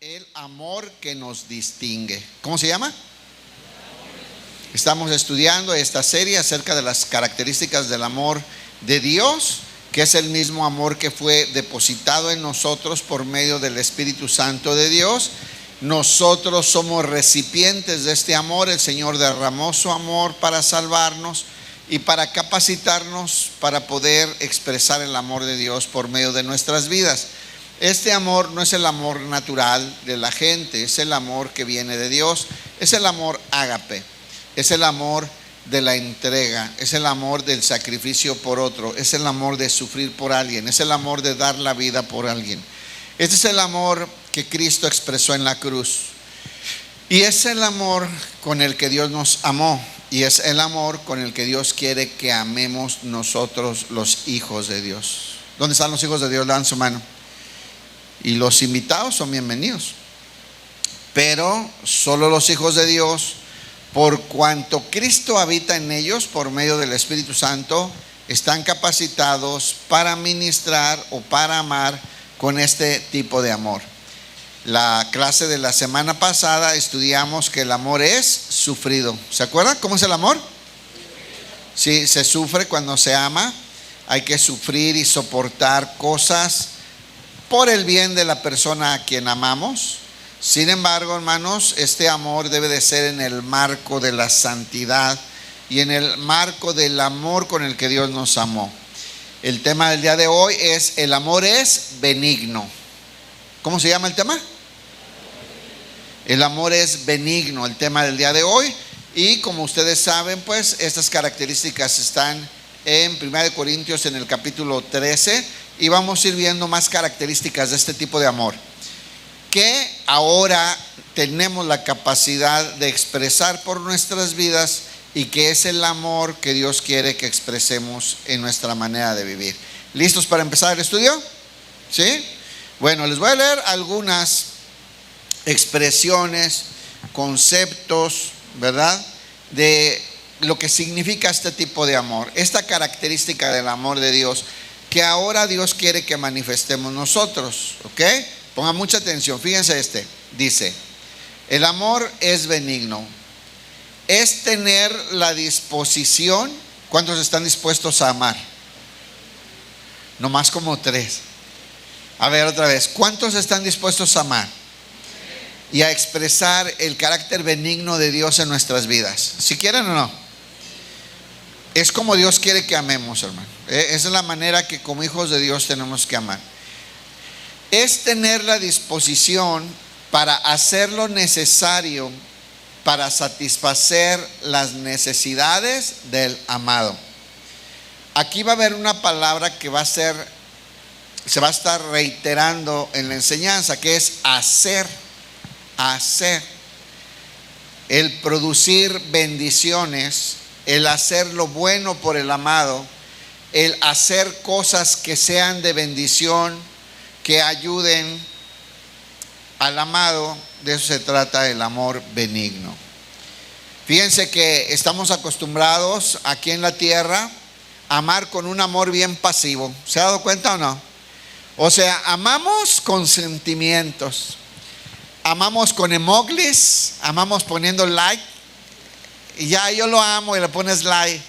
El amor que nos distingue. ¿Cómo se llama? Estamos estudiando esta serie acerca de las características del amor de Dios, que es el mismo amor que fue depositado en nosotros por medio del Espíritu Santo de Dios. Nosotros somos recipientes de este amor. El Señor derramó su amor para salvarnos y para capacitarnos para poder expresar el amor de Dios por medio de nuestras vidas. Este amor no es el amor natural de la gente, es el amor que viene de Dios, es el amor ágape, es el amor de la entrega, es el amor del sacrificio por otro, es el amor de sufrir por alguien, es el amor de dar la vida por alguien. Este es el amor que Cristo expresó en la cruz. Y es el amor con el que Dios nos amó. Y es el amor con el que Dios quiere que amemos nosotros, los hijos de Dios. ¿Dónde están los hijos de Dios? Dan su mano. Y los invitados son bienvenidos. Pero solo los hijos de Dios, por cuanto Cristo habita en ellos por medio del Espíritu Santo, están capacitados para ministrar o para amar con este tipo de amor. La clase de la semana pasada estudiamos que el amor es sufrido. ¿Se acuerdan cómo es el amor? Sí, se sufre cuando se ama. Hay que sufrir y soportar cosas por el bien de la persona a quien amamos. Sin embargo, hermanos, este amor debe de ser en el marco de la santidad y en el marco del amor con el que Dios nos amó. El tema del día de hoy es: el amor es benigno. ¿Cómo se llama el tema? El amor es benigno, el tema del día de hoy. Y como ustedes saben, pues estas características están en 1 Corintios en el capítulo 13, y vamos a ir viendo más características de este tipo de amor que ahora tenemos la capacidad de expresar por nuestras vidas, y que es el amor que Dios quiere que expresemos en nuestra manera de vivir. ¿Listos para empezar el estudio? ¿Sí? Bueno, les voy a leer algunas expresiones, conceptos, ¿verdad?, de lo que significa este tipo de amor, esta característica del amor de Dios que ahora Dios quiere que manifestemos nosotros. ¿Ok? Pongan mucha atención, fíjense dice: el amor es benigno, es tener la disposición. ¿Cuántos están dispuestos a amar? Nomás como 3. A ver, otra vez, ¿cuántos están dispuestos a amar y a expresar el carácter benigno de Dios en nuestras vidas? Si quieren o no. Es como Dios quiere que amemos, hermano. Esa es la manera que como hijos de Dios tenemos que amar. Es tener la disposición para hacer lo necesario para satisfacer las necesidades del amado. Aquí va a haber una palabra que se va a estar reiterando en la enseñanza, que es hacer. Hacer. El producir bendiciones, el hacer lo bueno por el amado, el hacer cosas que sean de bendición, que ayuden al amado. De eso se trata el amor benigno. Fíjense que estamos acostumbrados aquí en la tierra a amar con un amor bien pasivo. ¿Se ha dado cuenta o no? O sea, amamos con sentimientos, amamos con emojis, amamos poniendo like, y ya yo lo amo, y le pones like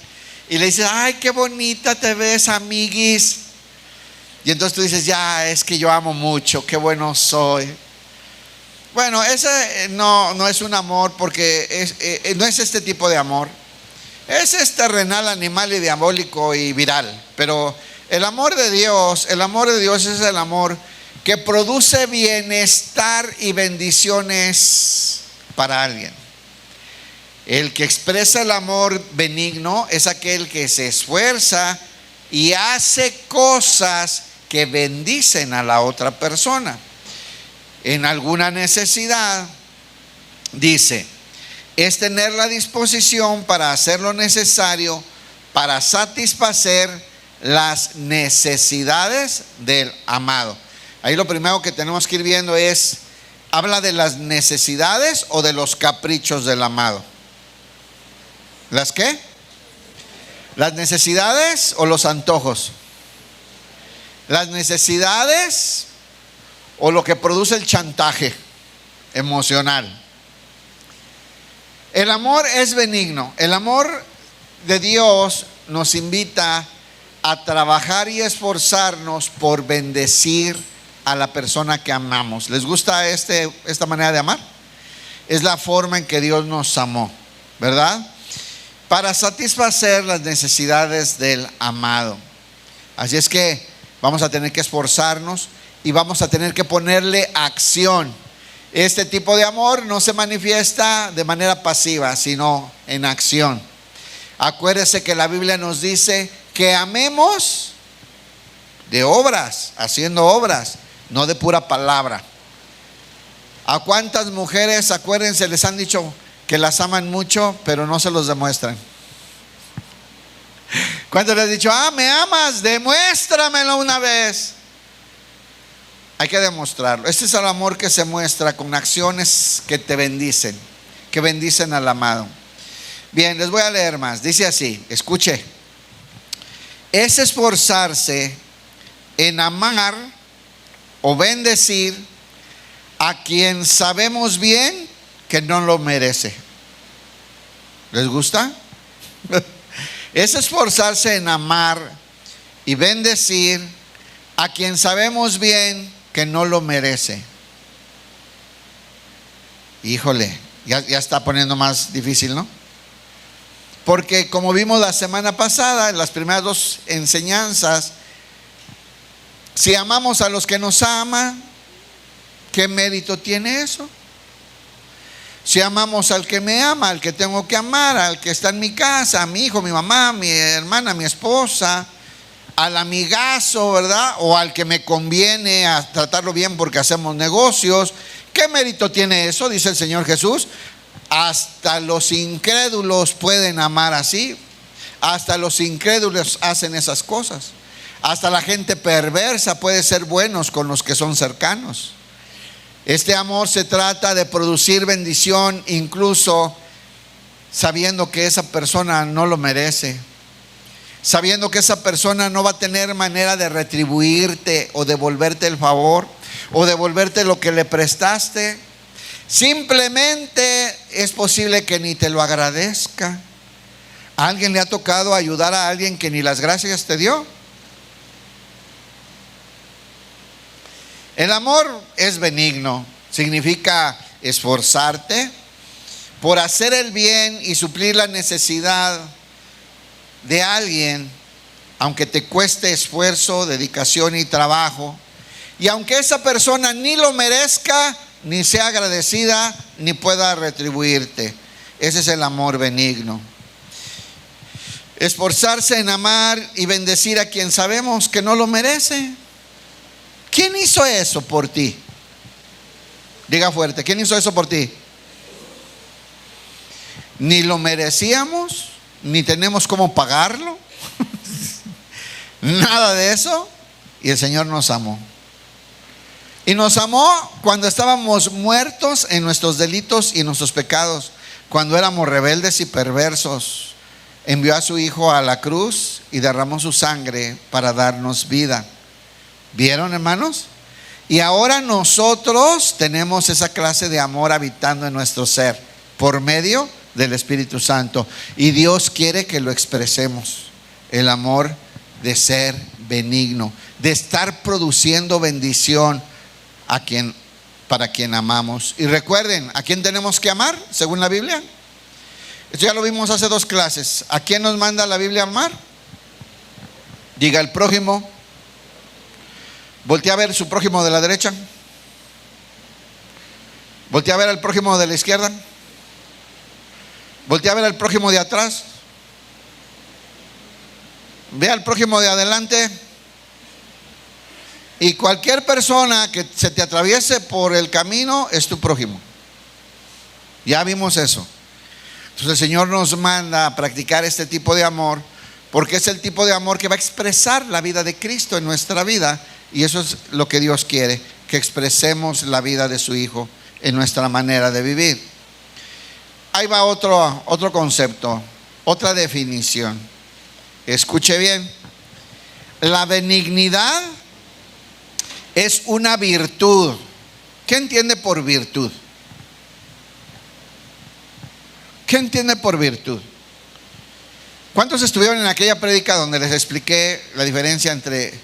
y le dices: ay, qué bonita te ves, amiguis. Y entonces tú dices: ya, es que yo amo mucho, qué bueno soy. Bueno, ese no es un amor, porque no es este tipo de amor. Ese es terrenal, animal y diabólico y viral. Pero el amor de Dios es el amor que produce bienestar y bendiciones para alguien. El que expresa el amor benigno es aquel que se esfuerza y hace cosas que bendicen a la otra persona. En alguna necesidad, dice, es tener la disposición para hacer lo necesario para satisfacer las necesidades del amado. Ahí lo primero que tenemos que ir viendo es: ¿habla de las necesidades o de los caprichos del amado? ¿Las qué? ¿Las necesidades o los antojos? Las necesidades o lo que produce el chantaje. emocional. El amor es benigno. El amor de Dios nos invita a trabajar y esforzarnos por bendecir a la persona que amamos. ¿Les gusta esta manera de amar? Es la forma en que Dios nos amó, ¿verdad? Para satisfacer las necesidades del amado. Así es que vamos a tener que esforzarnos y vamos a tener que ponerle acción. Este tipo de amor no se manifiesta de manera pasiva, sino en acción. Acuérdese que la Biblia nos dice que amemos de obras, haciendo obras, no de pura palabra. ¿A cuántas mujeres, acuérdense, les han dicho que las aman mucho, pero no se los demuestran? ¿Cuántos les han dicho, me amas? Demuéstramelo una vez. Hay que demostrarlo. Este es el amor que se muestra con acciones que te bendicen, que bendicen al amado. Bien, les voy a leer más. Dice así, escuche. Es esforzarse en amar o bendecir a quien sabemos bien que no lo merece. ¿Les gusta? Es esforzarse en amar y bendecir a quien sabemos bien que no lo merece. Híjole, ya está poniendo más difícil, ¿no? Porque como vimos la semana pasada, en las primeras dos enseñanzas, si amamos a los que nos aman, ¿qué mérito tiene eso? Si amamos al que me ama, al que tengo que amar, al que está en mi casa, a mi hijo, mi mamá, mi hermana, mi esposa, al amigazo, ¿verdad? O al que me conviene a tratarlo bien porque hacemos negocios. ¿Qué mérito tiene eso? Dice el Señor Jesús. Hasta los incrédulos pueden amar así. Hasta los incrédulos hacen esas cosas. Hasta la gente perversa puede ser buenos con los que son cercanos. Este amor se trata de producir bendición incluso sabiendo que esa persona no lo merece, sabiendo que esa persona no va a tener manera de retribuirte o devolverte el favor o devolverte lo que le prestaste. Simplemente es posible que ni te lo agradezca. ¿A alguien le ha tocado ayudar a alguien que ni las gracias te dio? El amor es benigno, significa esforzarte por hacer el bien y suplir la necesidad de alguien, aunque te cueste esfuerzo, dedicación y trabajo, y aunque esa persona ni lo merezca, ni sea agradecida, ni pueda retribuirte. Ese es el amor benigno. Esforzarse en amar y bendecir a quien sabemos que no lo merece. ¿Quién hizo eso por ti? Diga fuerte, ¿quién hizo eso por ti? Ni lo merecíamos, ni tenemos cómo pagarlo. Nada de eso. Y el Señor nos amó. Y nos amó cuando estábamos muertos en nuestros delitos y en nuestros pecados. Cuando éramos rebeldes y perversos. Envió a su Hijo a la cruz y derramó su sangre para darnos vida. ¿Vieron, hermanos? Y ahora nosotros tenemos esa clase de amor habitando en nuestro ser por medio del Espíritu Santo. Y Dios quiere que lo expresemos. El amor de ser benigno, de estar produciendo bendición para quien amamos. Y recuerden, ¿a quién tenemos que amar según la Biblia? Esto ya lo vimos hace dos clases. ¿A quién nos manda la Biblia a amar? Diga el prójimo. Voltea a ver su prójimo de la derecha. Voltea a ver al prójimo de la izquierda. Voltea a ver al prójimo de atrás. Ve al prójimo de adelante. Y cualquier persona que se te atraviese por el camino es tu prójimo. Ya vimos eso. Entonces el Señor nos manda a practicar este tipo de amor, porque es el tipo de amor que va a expresar la vida de Cristo en nuestra vida. Y eso es lo que Dios quiere, que expresemos la vida de su Hijo en nuestra manera de vivir. Ahí va otro concepto, otra definición. Escuche bien. La benignidad es una virtud. ¿Qué entiende por virtud? ¿Qué entiende por virtud? ¿Cuántos estuvieron en aquella prédica donde les expliqué la diferencia entre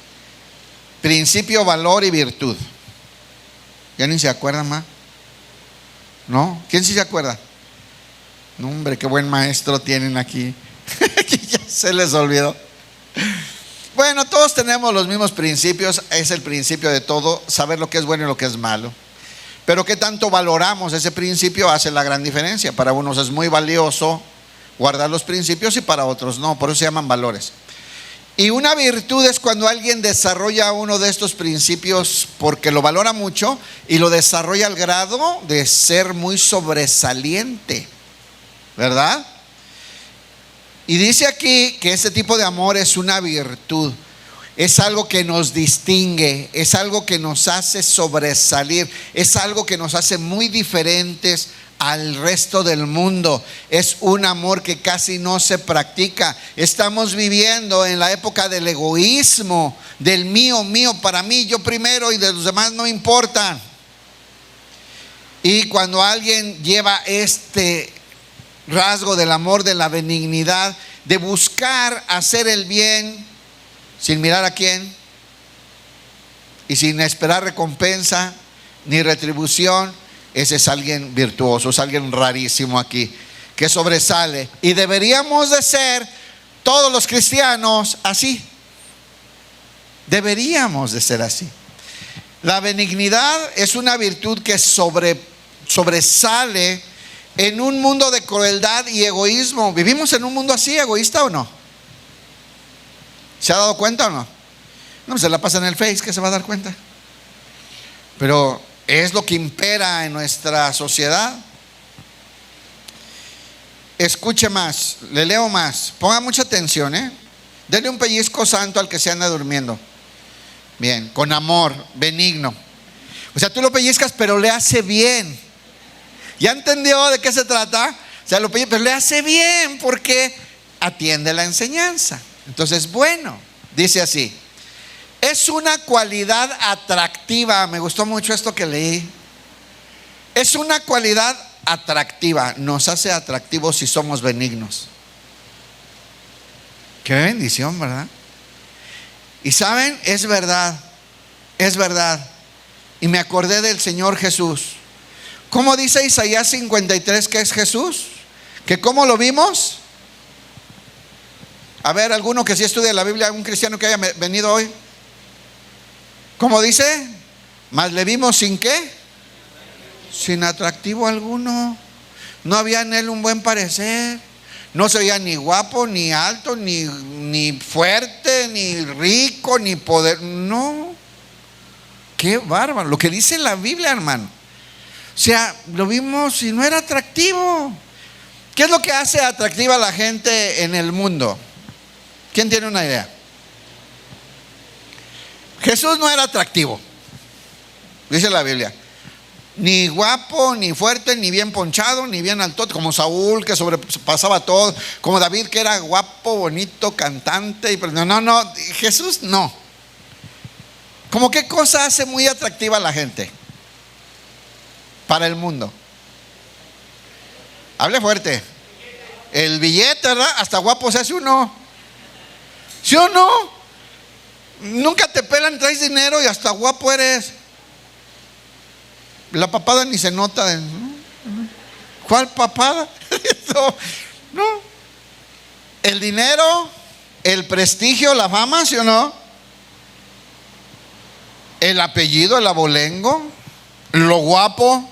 principio, valor y virtud? ¿Ya ni se acuerdan más? ¿No? ¿Quién sí se acuerda? No, hombre, qué buen maestro tienen aquí. Ya se les olvidó. Bueno, todos tenemos los mismos principios. Es el principio de todo, saber lo que es bueno y lo que es malo. Pero qué tanto valoramos ese principio hace la gran diferencia. Para unos es muy valioso guardar los principios y para otros no. Por eso se llaman valores. Y una virtud es cuando alguien desarrolla uno de estos principios porque lo valora mucho y lo desarrolla al grado de ser muy sobresaliente, ¿verdad? Y dice aquí que este tipo de amor es una virtud, es algo que nos distingue, es algo que nos hace sobresalir, es algo que nos hace muy diferentes al resto del mundo. Es un amor que casi no se practica. Estamos viviendo en la época del egoísmo, del mío, para mí, yo primero y de los demás no importan. Y cuando alguien lleva este rasgo del amor, de la benignidad, de buscar hacer el bien sin mirar a quién y sin esperar recompensa ni retribución, ese es alguien virtuoso, es alguien rarísimo aquí, que sobresale. Y deberíamos de ser todos los cristianos así. Deberíamos de ser así. La benignidad es una virtud que sobresale en un mundo de crueldad y egoísmo. ¿Vivimos en un mundo así, egoísta o no? ¿Se ha dado cuenta o no? No, se la pasa en el Face, ¿qué se va a dar cuenta? Pero es lo que impera en nuestra sociedad. Escuche más, le leo más, ponga mucha atención, Dele un pellizco santo al que se anda durmiendo. Bien, con amor, benigno. O sea, tú lo pellizcas, pero le hace bien. ¿Ya entendió de qué se trata? O sea, lo pellizcas, pero le hace bien porque atiende la enseñanza. Entonces, bueno, dice así: es una cualidad atractiva. Me gustó mucho esto que leí. Es una cualidad atractiva. Nos hace atractivos si somos benignos. Qué bendición, ¿verdad? Y saben, es verdad. Es verdad. Y me acordé del Señor Jesús. ¿Cómo dice Isaías 53 que es Jesús? ¿Que cómo lo vimos? A ver, alguno que sí estudie la Biblia, un cristiano que haya venido hoy. ¿Cómo dice? Mas le vimos sin qué, sin atractivo alguno. No había en él un buen parecer. No se veía ni guapo, ni alto, ni fuerte, ni rico, ni poder. No. Qué bárbaro. Lo que dice la Biblia, hermano. O sea, lo vimos y no era atractivo. ¿Qué es lo que hace atractiva a la gente en el mundo? ¿Quién tiene una idea? Jesús no era atractivo, dice la Biblia. Ni guapo, ni fuerte, ni bien ponchado, ni bien alto, como Saúl que sobrepasaba todo, como David que era guapo, bonito, cantante. No, Jesús no. ¿Cómo qué cosa hace muy atractiva a la gente para el mundo? Hable fuerte. El billete, ¿verdad? Hasta guapo se hace uno. ¿Sí o no? Nunca te pelan, traes dinero y hasta guapo eres. La papada ni se nota. ¿Cuál papada? No. El dinero, el prestigio, la fama, ¿sí o no? El apellido, el abolengo, lo guapo.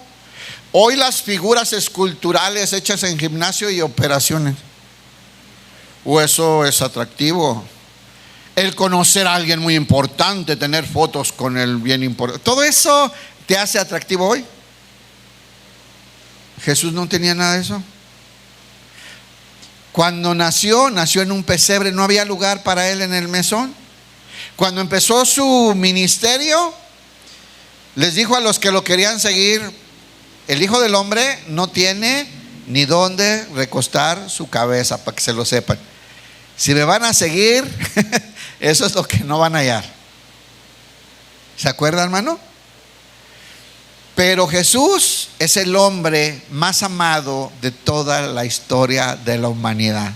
Hoy las figuras esculturales hechas en gimnasio y operaciones. O eso es atractivo. El conocer a alguien muy importante, tener fotos con el bien importante, todo eso te hace atractivo hoy. Jesús no tenía nada de eso. Cuando nació en un pesebre, no había lugar para él en el mesón. Cuando empezó su ministerio, les dijo a los que lo querían seguir: el Hijo del Hombre no tiene ni dónde recostar su cabeza, para que se lo sepan. Si me van a seguir, eso es lo que no van a hallar. ¿Se acuerdan, hermano? Pero Jesús es el hombre más amado de toda la historia de la humanidad.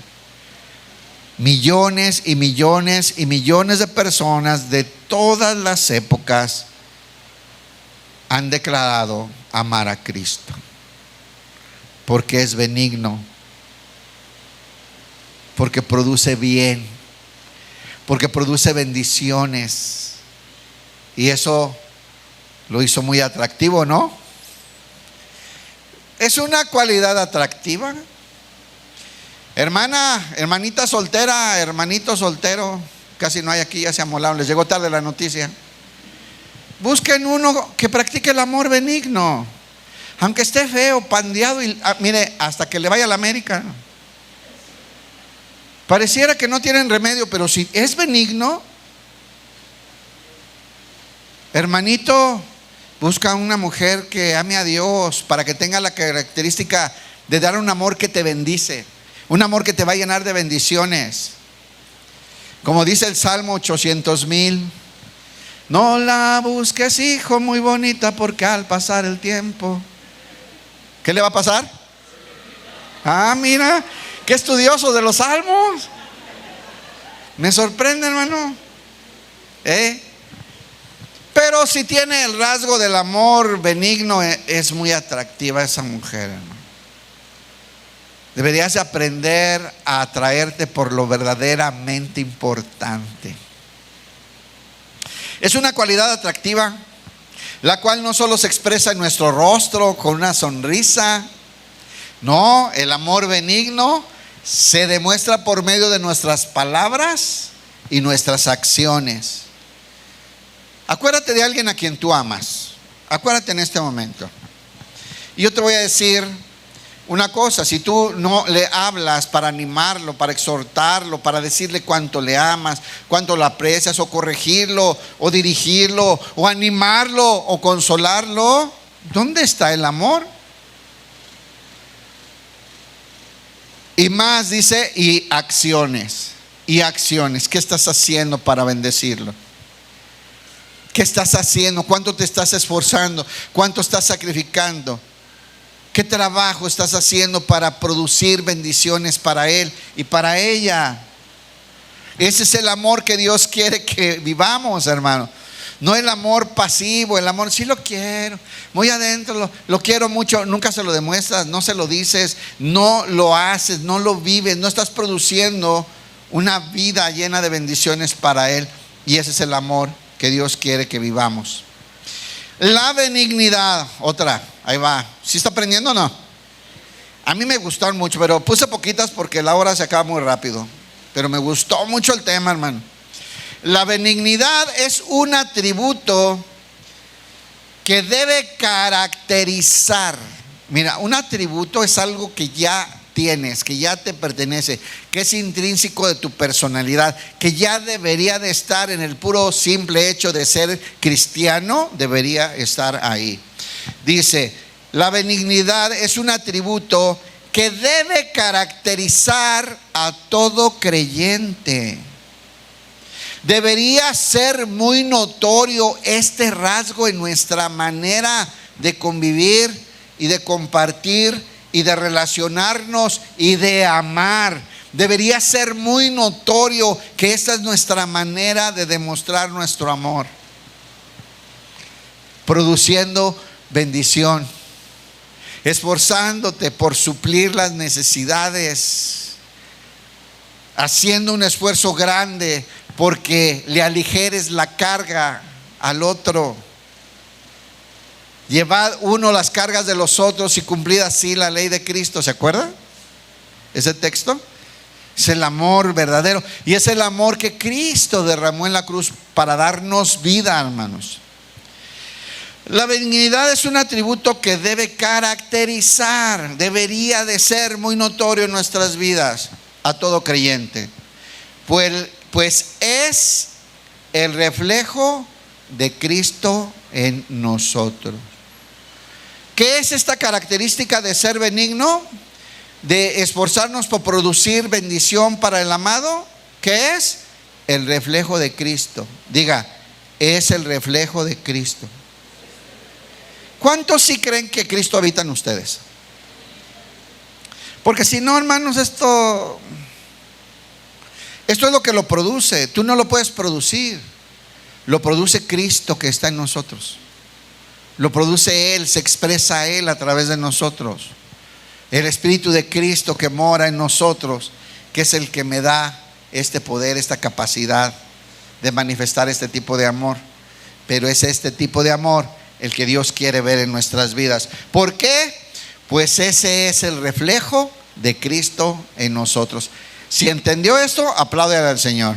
Millones y millones y millones de personas de todas las épocas han declarado amar a Cristo, porque es benigno, porque produce bien, porque produce bendiciones. Y eso lo hizo muy atractivo, ¿no? Es una cualidad atractiva. Hermanita soltera, hermanito soltero, casi no hay aquí, ya se amolaron, les llegó tarde la noticia. Busquen uno que practique el amor benigno, aunque esté feo, pandeado y mire, hasta que le vaya a la América. Pareciera que no tienen remedio, pero si es benigno, hermanito, busca una mujer que ame a Dios para que tenga la característica de dar un amor que te bendice, un amor que te va a llenar de bendiciones. Como dice el Salmo 800,000, no la busques, hijo, muy bonita, porque al pasar el tiempo, ¿qué le va a pasar? Ah, mira, qué estudioso de los salmos. Me sorprende, hermano. Pero si tiene el rasgo del amor benigno, es muy atractiva esa mujer, hermano. Deberías de aprender a atraerte por lo verdaderamente importante. Es una cualidad atractiva, la cual no solo se expresa en nuestro rostro con una sonrisa. No, el amor benigno se demuestra por medio de nuestras palabras y nuestras acciones. Acuérdate de alguien a quien tú amas. Acuérdate en este momento. Y yo te voy a decir una cosa: si tú no le hablas para animarlo, para exhortarlo, para decirle cuánto le amas, cuánto lo aprecias, o corregirlo, o dirigirlo, o animarlo, o consolarlo, ¿dónde está el amor? Y más dice, y acciones. ¿Qué estás haciendo para bendecirlo? ¿Qué estás haciendo? ¿Cuánto te estás esforzando? ¿Cuánto estás sacrificando? ¿Qué trabajo estás haciendo para producir bendiciones para él y para ella? Ese es el amor que Dios quiere que vivamos, hermano. No el amor pasivo, el amor, sí lo quiero, muy adentro, lo quiero mucho, nunca se lo demuestras, no se lo dices, no lo haces, no lo vives, no estás produciendo una vida llena de bendiciones para él. Y ese es el amor que Dios quiere que vivamos. La benignidad, otra, ahí va. ¿Sí está aprendiendo o no? A mí me gustaron mucho, pero puse poquitas porque la hora se acaba muy rápido. Pero me gustó mucho el tema, hermano. La benignidad es un atributo que debe caracterizar. Mira, un atributo es algo que ya tienes, que ya te pertenece, que es intrínseco de tu personalidad, que ya debería de estar en el puro simple hecho de ser cristiano, debería estar ahí. Dice, la benignidad es un atributo que debe caracterizar a todo creyente. Debería ser muy notorio este rasgo en nuestra manera de convivir y de compartir y de relacionarnos y de amar. Debería ser muy notorio que esta es nuestra manera de demostrar nuestro amor, produciendo bendición, esforzándote por suplir las necesidades, haciendo un esfuerzo grande porque le aligeres la carga al otro. Llevad uno las cargas de los otros y cumplid así la ley de Cristo. ¿Se acuerda? Ese texto es el amor verdadero, y es el amor que Cristo derramó en la cruz para darnos vida, hermanos. La benignidad es un atributo que debe caracterizar, debería de ser muy notorio en nuestras vidas a todo creyente, pues es el reflejo de Cristo en nosotros. ¿Qué es esta característica de ser benigno? De esforzarnos por producir bendición para el amado. ¿Qué es? El reflejo de Cristo. Diga, es el reflejo de Cristo. ¿Cuántos sí creen que Cristo habita en ustedes? Porque si no, hermanos, esto es lo que lo produce. Tú no lo puedes producir. Lo produce Cristo que está en nosotros. Lo produce Él, se expresa Él a través de nosotros. El Espíritu de Cristo que mora en nosotros, que es el que me da este poder, esta capacidad de manifestar este tipo de amor. Pero es este tipo de amor el que Dios quiere ver en nuestras vidas. ¿Por qué? Pues ese es el reflejo de Cristo en nosotros. Si entendió esto, apláudale al Señor.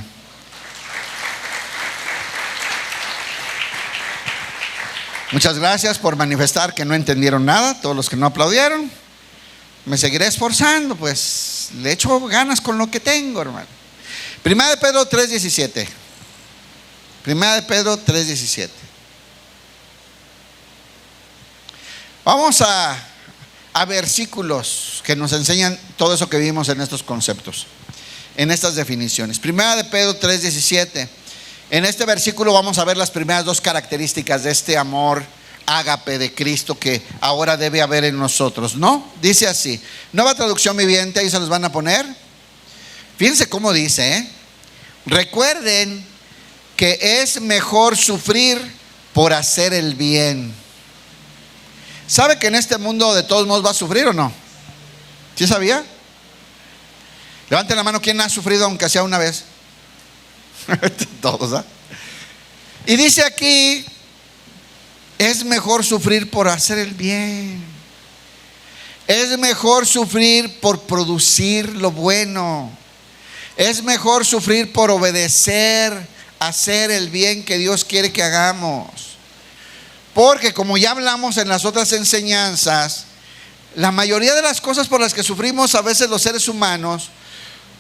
Muchas gracias por manifestar que no entendieron nada. Todos los que no aplaudieron, me seguiré esforzando, pues le echo ganas con lo que tengo, hermano. Primera de Pedro 3:17. Primera de Pedro 3:17. Vamos a versículos que nos enseñan todo eso que vimos en estos conceptos, en estas definiciones. Primera de Pedro 3:17. En este versículo vamos a ver las primeras dos características de este amor ágape de Cristo que ahora debe haber en nosotros, ¿no? Dice así, Nueva Traducción Viviente, ahí se los van a poner. Fíjense cómo dice, recuerden que es mejor sufrir por hacer el bien. ¿Sabe que en este mundo de todos modos va a sufrir o no? ¿Sí sabía? Levanten la mano, ¿quién ha sufrido aunque sea una vez? Todos, ¿ah? Y dice aquí, es mejor sufrir por hacer el bien. Es mejor sufrir por producir lo bueno. Es mejor sufrir por obedecer, hacer el bien que Dios quiere que hagamos. Porque como ya hablamos en las otras enseñanzas, la mayoría de las cosas por las que sufrimos a veces los seres humanos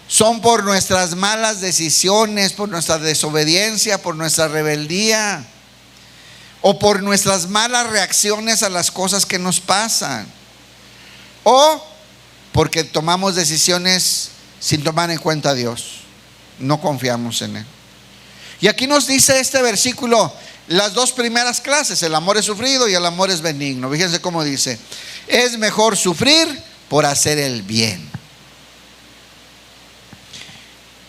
son por nuestras malas decisiones, por nuestra desobediencia, por nuestra rebeldía, o por nuestras malas reacciones a las cosas que nos pasan, o porque tomamos decisiones sin tomar en cuenta a Dios, no confiamos en Él. Y aquí nos dice este versículo las dos primeras clases, el amor es sufrido y el amor es benigno. Fíjense cómo dice, es mejor sufrir por hacer el bien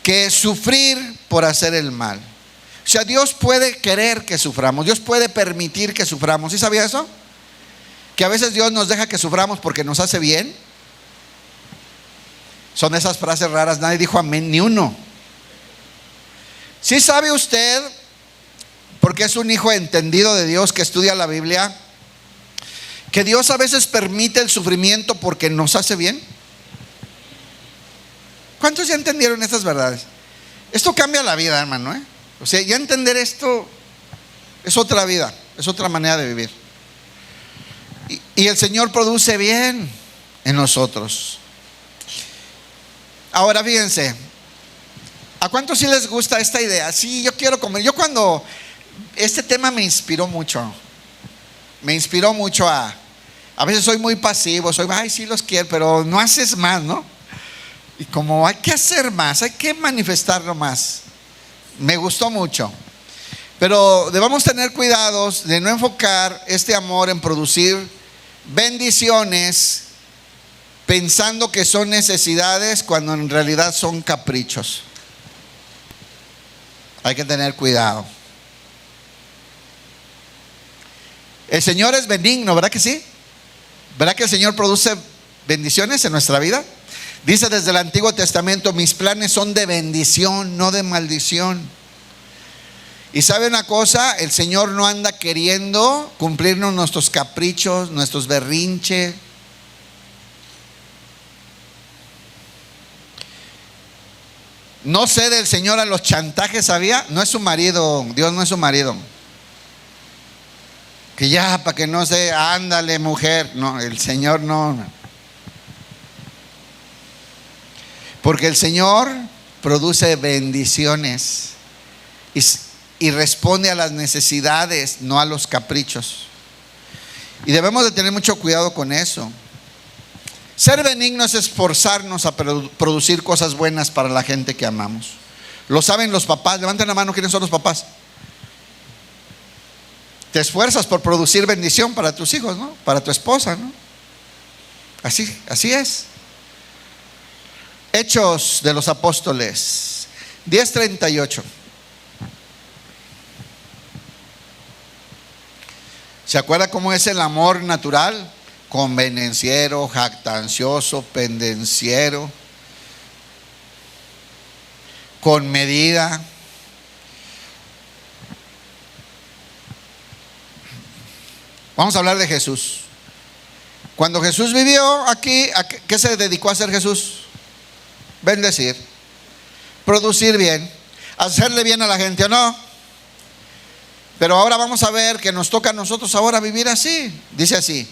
que sufrir por hacer el mal. O sea, Dios puede querer que suframos, Dios puede permitir que suframos. ¿Sí sabía eso? Que a veces Dios nos deja que suframos porque nos hace bien. Son esas frases raras, nadie dijo amén, ni uno. ¿Sí sabe usted, porque es un hijo entendido de Dios que estudia la Biblia, que Dios a veces permite el sufrimiento porque nos hace bien? ¿Cuántos ya entendieron estas verdades? Esto cambia la vida, hermano, O sea, ya entender esto es otra vida, es otra manera de vivir. Y el Señor produce bien en nosotros. Ahora fíjense, ¿a cuántos sí les gusta esta idea? Sí, yo quiero comer. Yo cuando este tema me inspiró mucho a veces soy muy pasivo, ay, sí los quiero, pero no haces más, ¿no? Y como hay que hacer más, hay que manifestarlo más. Me gustó mucho. Pero debemos tener cuidados de no enfocar este amor en producir bendiciones pensando que son necesidades cuando en realidad son caprichos. Hay que tener cuidado. El Señor es benigno, ¿verdad que sí? ¿Verdad que el Señor produce bendiciones en nuestra vida? Dice desde el Antiguo Testamento, mis planes son de bendición, no de maldición. Y sabe una cosa, el Señor no anda queriendo cumplirnos nuestros caprichos, nuestros berrinches. No cede el Señor a los chantajes, ¿sabía? No es su marido, Dios no es su marido. Que ya, para que no se, ándale mujer. No, el Señor no. Porque el Señor produce bendiciones y responde a las necesidades, no a los caprichos. Y debemos de tener mucho cuidado con eso. Ser benigno es esforzarnos a producir cosas buenas para la gente que amamos. Lo saben los papás. Levanten la mano, ¿quiénes son los papás? te esfuerzas por producir bendición para tus hijos, ¿no? Para tu esposa, ¿no? Así es. Hechos de los Apóstoles 10:38. ¿Se acuerda cómo es el amor natural? Convenenciero, jactancioso, pendenciero, con medida. Vamos a hablar de Jesús. Cuando Jesús vivió aquí, ¿a qué se dedicó a hacer Jesús? Bendecir, producir bien, hacerle bien a la gente, ¿o no? Pero ahora vamos a ver que nos toca a nosotros ahora vivir así. Dice así: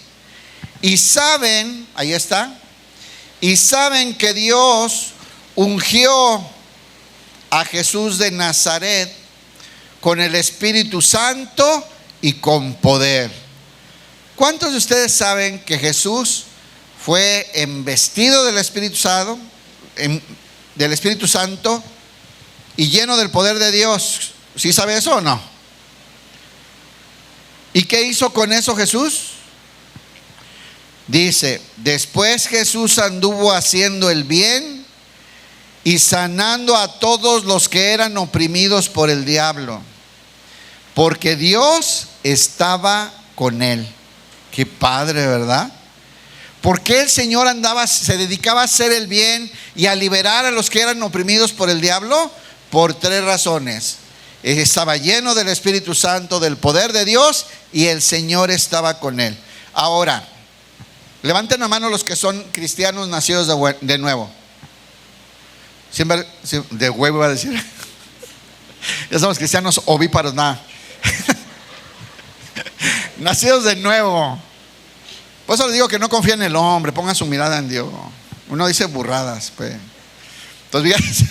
y saben, ahí está, y saben que Dios ungió a Jesús de Nazaret con el Espíritu Santo y con poder. ¿Cuántos de ustedes saben que Jesús fue embestido del Espíritu Santo y lleno del poder de Dios? ¿Sí sabe eso o no? ¿Y qué hizo con eso Jesús? Dice: después Jesús anduvo haciendo el bien y sanando a todos los que eran oprimidos por el diablo, porque Dios estaba con él. Qué padre, ¿verdad? ¿Por qué el Señor se dedicaba a hacer el bien y a liberar a los que eran oprimidos por el diablo? Por 3 razones. Estaba lleno del Espíritu Santo, del poder de Dios, y el Señor estaba con él. Ahora, levanten la mano los que son cristianos nacidos de nuevo. Siempre, de huevo iba a decir. Ya somos cristianos ovíparos, nada. Nacidos de nuevo. Por eso les digo que no confíen en el hombre, pongan su mirada en Dios. Uno dice burradas, pues. Entonces,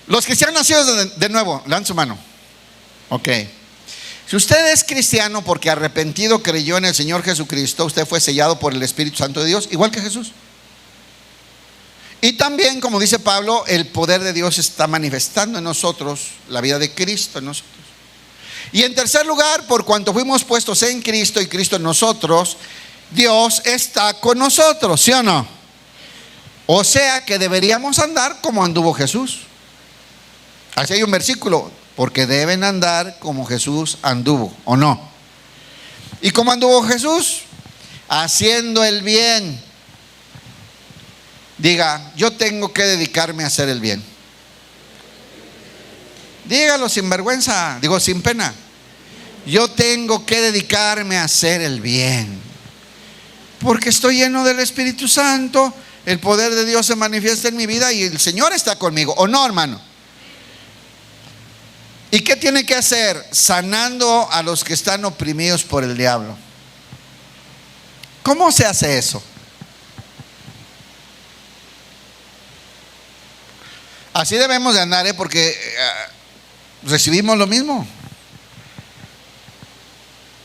los cristianos nacidos de nuevo, levanten su mano. Ok. Si usted es cristiano porque arrepentido creyó en el Señor Jesucristo, usted fue sellado por el Espíritu Santo de Dios, igual que Jesús. Y también, como dice Pablo, el poder de Dios está manifestando en nosotros, la vida de Cristo en nosotros. Y en tercer lugar, por cuanto fuimos puestos en Cristo y Cristo en nosotros, Dios está con nosotros, ¿sí o no? O sea que deberíamos andar como anduvo Jesús. Así hay un versículo: porque deben andar como Jesús anduvo, ¿o no? ¿Y cómo anduvo Jesús? Haciendo el bien. Diga: yo tengo que dedicarme a hacer el bien. Dígalo sin vergüenza, digo sin pena. Yo tengo que dedicarme a hacer el bien, porque estoy lleno del Espíritu Santo, el poder de Dios se manifiesta en mi vida y el Señor está conmigo, ¿o no, hermano? ¿Y qué tiene que hacer? Sanando a los que están oprimidos por el diablo. ¿Cómo se hace eso? Así debemos de andar, porque recibimos lo mismo.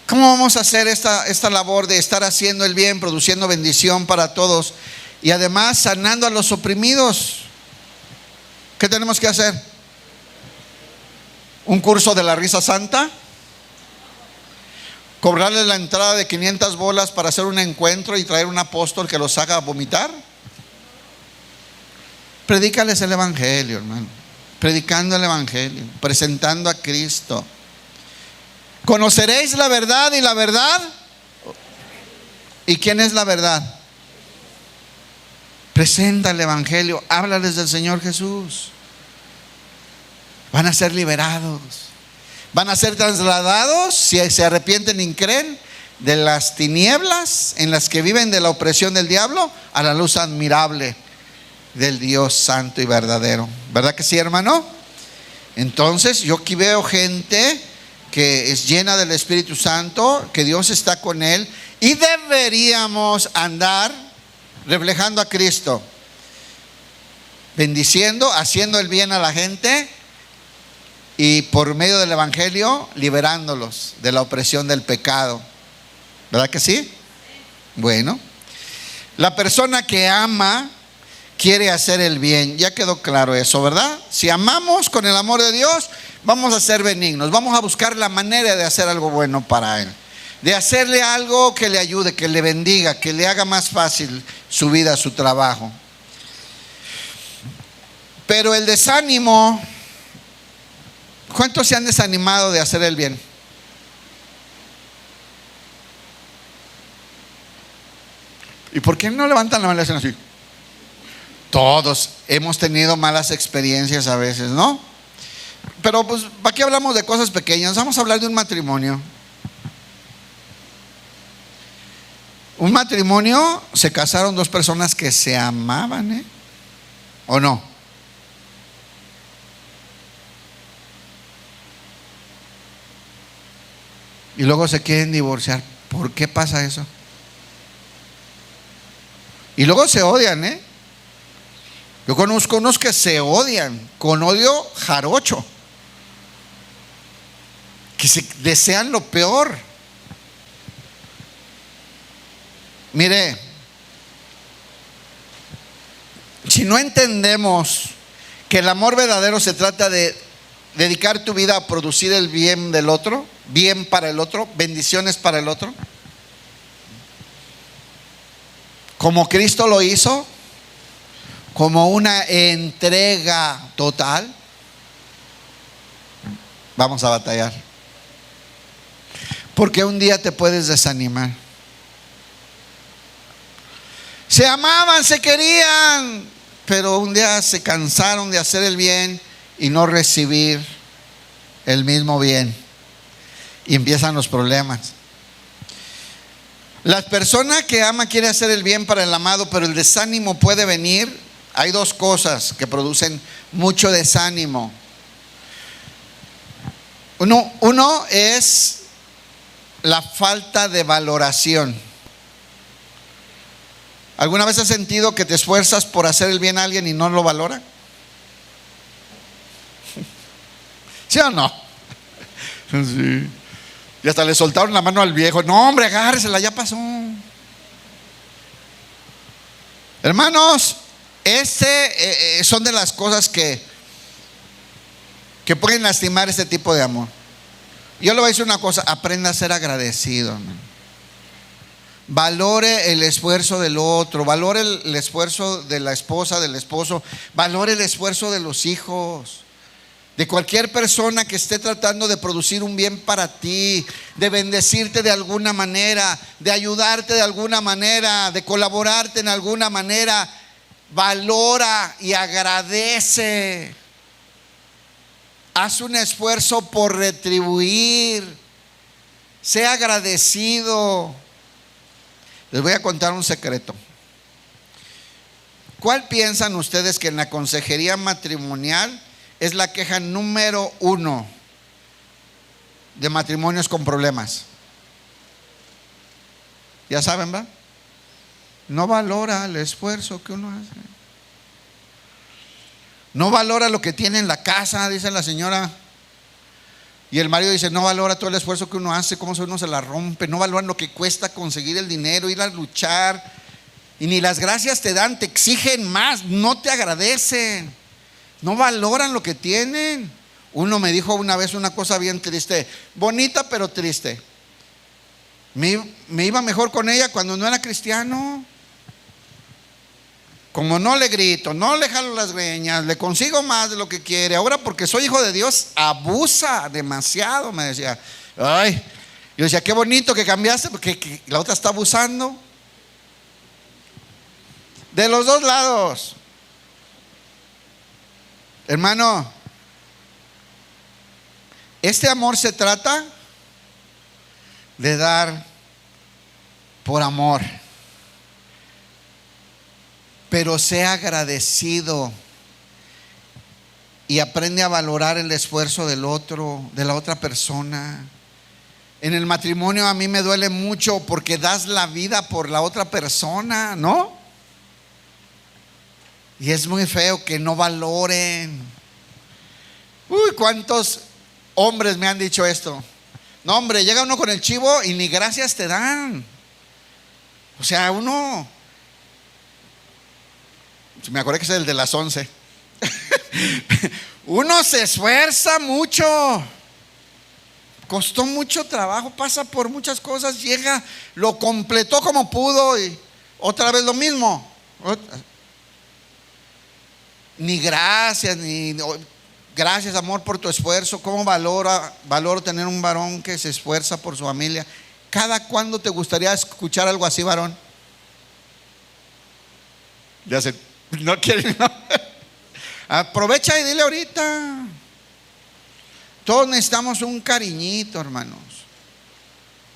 ¿Cómo vamos a hacer esta labor de estar haciendo el bien, produciendo bendición para todos y además sanando a los oprimidos? ¿Qué tenemos que hacer? ¿Un curso de la risa santa? ¿Cobrarles la entrada de 500 bolas para hacer un encuentro y traer un apóstol que los haga vomitar? Predícales el evangelio, hermano. Predicando el evangelio, presentando a Cristo. Conoceréis la verdad y la verdad. ¿Y quién es la verdad? Presenta el evangelio, háblales del Señor Jesús. Van a ser liberados, van a ser trasladados, si se arrepienten y creen, de las tinieblas en las que viven de la opresión del diablo a la luz admirable del Dios santo y verdadero. ¿Verdad que sí, hermano? Entonces yo aquí veo gente que es llena del Espíritu Santo, que Dios está con él, y deberíamos andar reflejando a Cristo, bendiciendo, haciendo el bien a la gente y por medio del evangelio liberándolos de la opresión del pecado. ¿Verdad que sí? Bueno, la persona que ama, quiere hacer el bien. Ya quedó claro eso, ¿verdad? Si amamos con el amor de Dios, vamos a ser benignos, vamos a buscar la manera de hacer algo bueno para Él, de hacerle algo que le ayude, que le bendiga, que le haga más fácil su vida, su trabajo. Pero el desánimo, ¿cuántos se han desanimado de hacer el bien? ¿Y por qué no levantan la mano y hacen así? Todos hemos tenido malas experiencias a veces, ¿no? Pero pues, ¿para qué hablamos de cosas pequeñas? Vamos a hablar de un matrimonio. Un matrimonio, se casaron dos personas que se amaban, ¿eh? ¿O no? Y luego se quieren divorciar. ¿Por qué pasa eso? Y luego se odian, ¿eh? Yo conozco unos que se odian con odio jarocho, que se desean lo peor. Mire, si no entendemos que el amor verdadero se trata de dedicar tu vida a producir el bien del otro, bien para el otro, bendiciones para el otro, como Cristo lo hizo, como una entrega total, vamos a batallar. Porque un día te puedes desanimar. Se amaban, se querían, pero un día se cansaron de hacer el bien y no recibir el mismo bien. Y empiezan los problemas. La persona que ama quiere hacer el bien para el amado, pero el desánimo puede venir. Hay dos cosas que producen mucho desánimo. Uno es la falta de valoración. ¿Alguna vez has sentido que te esfuerzas por hacer el bien a alguien y no lo valora? ¿Sí o no? Sí. Y hasta le soltaron la mano al viejo. No, hombre, agárresela, ya pasó. Hermanos, son de las cosas que pueden lastimar este tipo de amor. Yo le voy a decir una cosa: aprenda a ser agradecido, hermano. Valore el esfuerzo del otro, valore el esfuerzo de la esposa, del esposo, valore el esfuerzo de los hijos, de cualquier persona que esté tratando de producir un bien para ti, de bendecirte de alguna manera, de ayudarte de alguna manera, de colaborarte en alguna manera. Valora y agradece. Haz un esfuerzo por retribuir. Sea agradecido. Les voy a contar un secreto. ¿Cuál piensan ustedes que en la consejería matrimonial es la queja número 1 de matrimonios con problemas? Ya saben, ¿va? No valora el esfuerzo que uno hace. No valora lo que tiene en la casa, dice la señora. Y el marido dice: no valora todo el esfuerzo que uno hace, cómo uno se la rompe. No valoran lo que cuesta conseguir el dinero, ir a luchar. Y ni las gracias te dan, te exigen más, no te agradecen. No valoran lo que tienen. Uno me dijo una vez una cosa bien triste, bonita pero triste. Me iba mejor con ella cuando no era cristiano. Como no le grito, no le jalo las greñas, le consigo más de lo que quiere. Ahora, porque soy hijo de Dios, abusa demasiado, me decía. Ay, yo decía: qué bonito que cambiaste, porque la otra está abusando. De los dos lados. Hermano, este amor se trata de dar por amor. Pero sea agradecido y aprende a valorar el esfuerzo del otro, de la otra persona. En el matrimonio a mí me duele mucho porque das la vida por la otra persona, ¿no? Y es muy feo que no valoren. Uy, ¿cuántos hombres me han dicho esto? No, hombre, llega uno con el chivo y ni gracias te dan. O sea, uno Me acordé que es el de las 11. Uno se esfuerza mucho, costó mucho trabajo, pasa por muchas cosas, llega, lo completó como pudo y otra vez lo mismo. Ni gracias, ni gracias amor por tu esfuerzo. ¿Cómo valoro tener un varón que se esfuerza por su familia? ¿Cada cuándo te gustaría escuchar algo así, varón? Ya sé, no quieren. No. Aprovecha y dile ahorita. Todos necesitamos un cariñito, hermanos.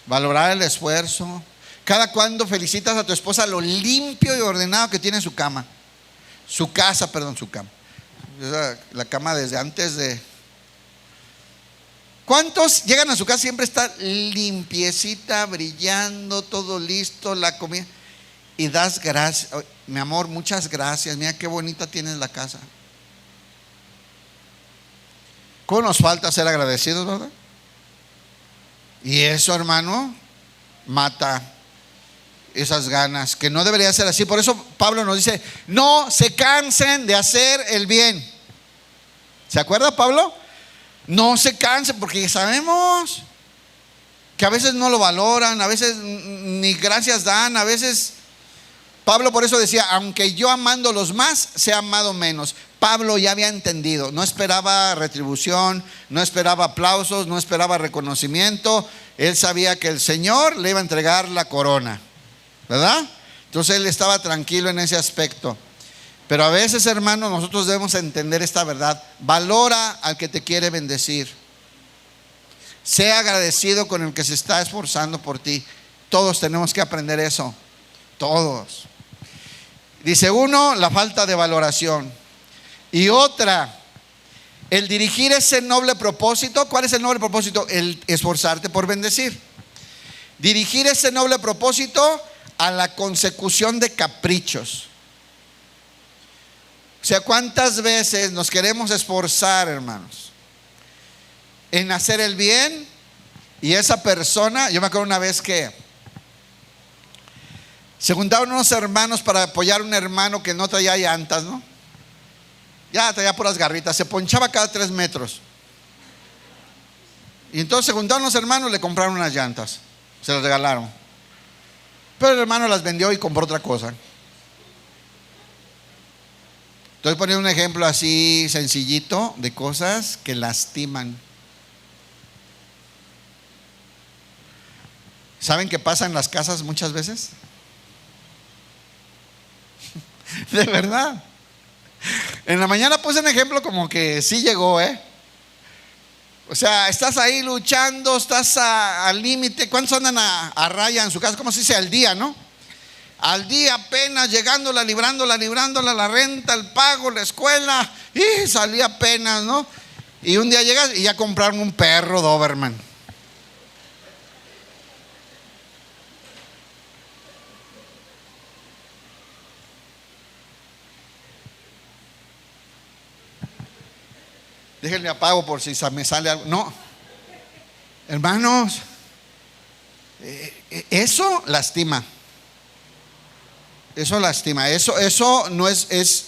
Valorar el esfuerzo. Cada cuando felicitas a tu esposa lo limpio y ordenado que tiene su cama. Su casa, perdón, su cama. La cama desde antes de... ¿Cuántos llegan a su casa? Siempre está limpiecita, brillando, todo listo, la comida. Y das gracias. Mi amor, muchas gracias. Mira qué bonita tienes la casa. ¿Cómo nos falta ser agradecidos, verdad? Y eso, hermano, mata esas ganas, que no debería ser así. Por eso Pablo nos dice: no se cansen de hacer el bien. ¿Se acuerda Pablo? No se cansen, porque sabemos que a veces no lo valoran, a veces ni gracias dan, a veces. Pablo por eso decía: aunque yo amándolos más, sea amado menos. Pablo ya había entendido, no esperaba retribución, no esperaba aplausos, no esperaba reconocimiento. Él sabía que el Señor le iba a entregar la corona, ¿verdad? Entonces él estaba tranquilo en ese aspecto. Pero a veces, hermano, nosotros debemos entender esta verdad. Valora al que te quiere bendecir. Sea agradecido con el que se está esforzando por ti. Todos tenemos que aprender eso. Todos. Dice uno, la falta de valoración. Y otra, el dirigir ese noble propósito. ¿Cuál es el noble propósito? El esforzarte por bendecir. Dirigir ese noble propósito a la consecución de caprichos. O sea, ¿cuántas veces nos queremos esforzar, hermanos, en hacer el bien? Y esa persona, yo me acuerdo una vez que se juntaron unos hermanos para apoyar a un hermano que no traía llantas, ¿no? Ya traía puras garritas, se ponchaba cada 3 metros. Y entonces se juntaron los hermanos, le compraron unas llantas, se las regalaron. Pero el hermano las vendió y compró otra cosa. Estoy poniendo un ejemplo así sencillito de cosas que lastiman. ¿Saben qué pasa en las casas muchas veces? De verdad. En la mañana puse un ejemplo como que sí llegó, O sea, estás ahí luchando, estás al límite. ¿Cuántos andan a raya en su casa? ¿Cómo se dice? Al día, ¿no? Al día apenas llegándola, librándola, la renta, el pago, la escuela. Y salí apenas, ¿no? Y un día llegas y ya compraron un perro Doberman. Déjenle apago por si me sale algo. No, hermanos, eso lastima. Eso lastima. Eso no es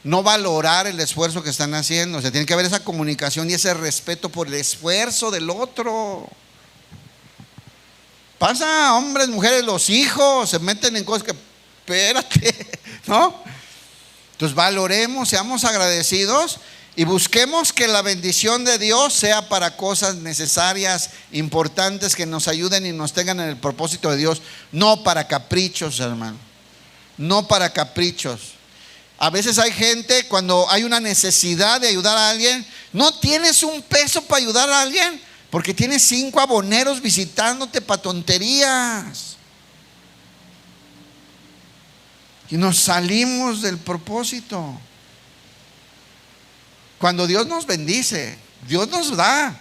no valorar el esfuerzo que están haciendo. O sea, tiene que haber esa comunicación y ese respeto por el esfuerzo del otro. Pasa, hombres, mujeres, los hijos se meten en cosas que, espérate, ¿no? Entonces valoremos, seamos agradecidos. Y busquemos que la bendición de Dios sea para cosas necesarias, importantes, que nos ayuden y nos tengan en el propósito de Dios. No para caprichos, hermano. No para caprichos. A veces hay gente, cuando hay una necesidad de ayudar a alguien, no tienes un peso para ayudar a alguien, porque tienes 5 aboneros visitándote para tonterías. Y nos salimos del propósito. Cuando Dios nos bendice, Dios nos da,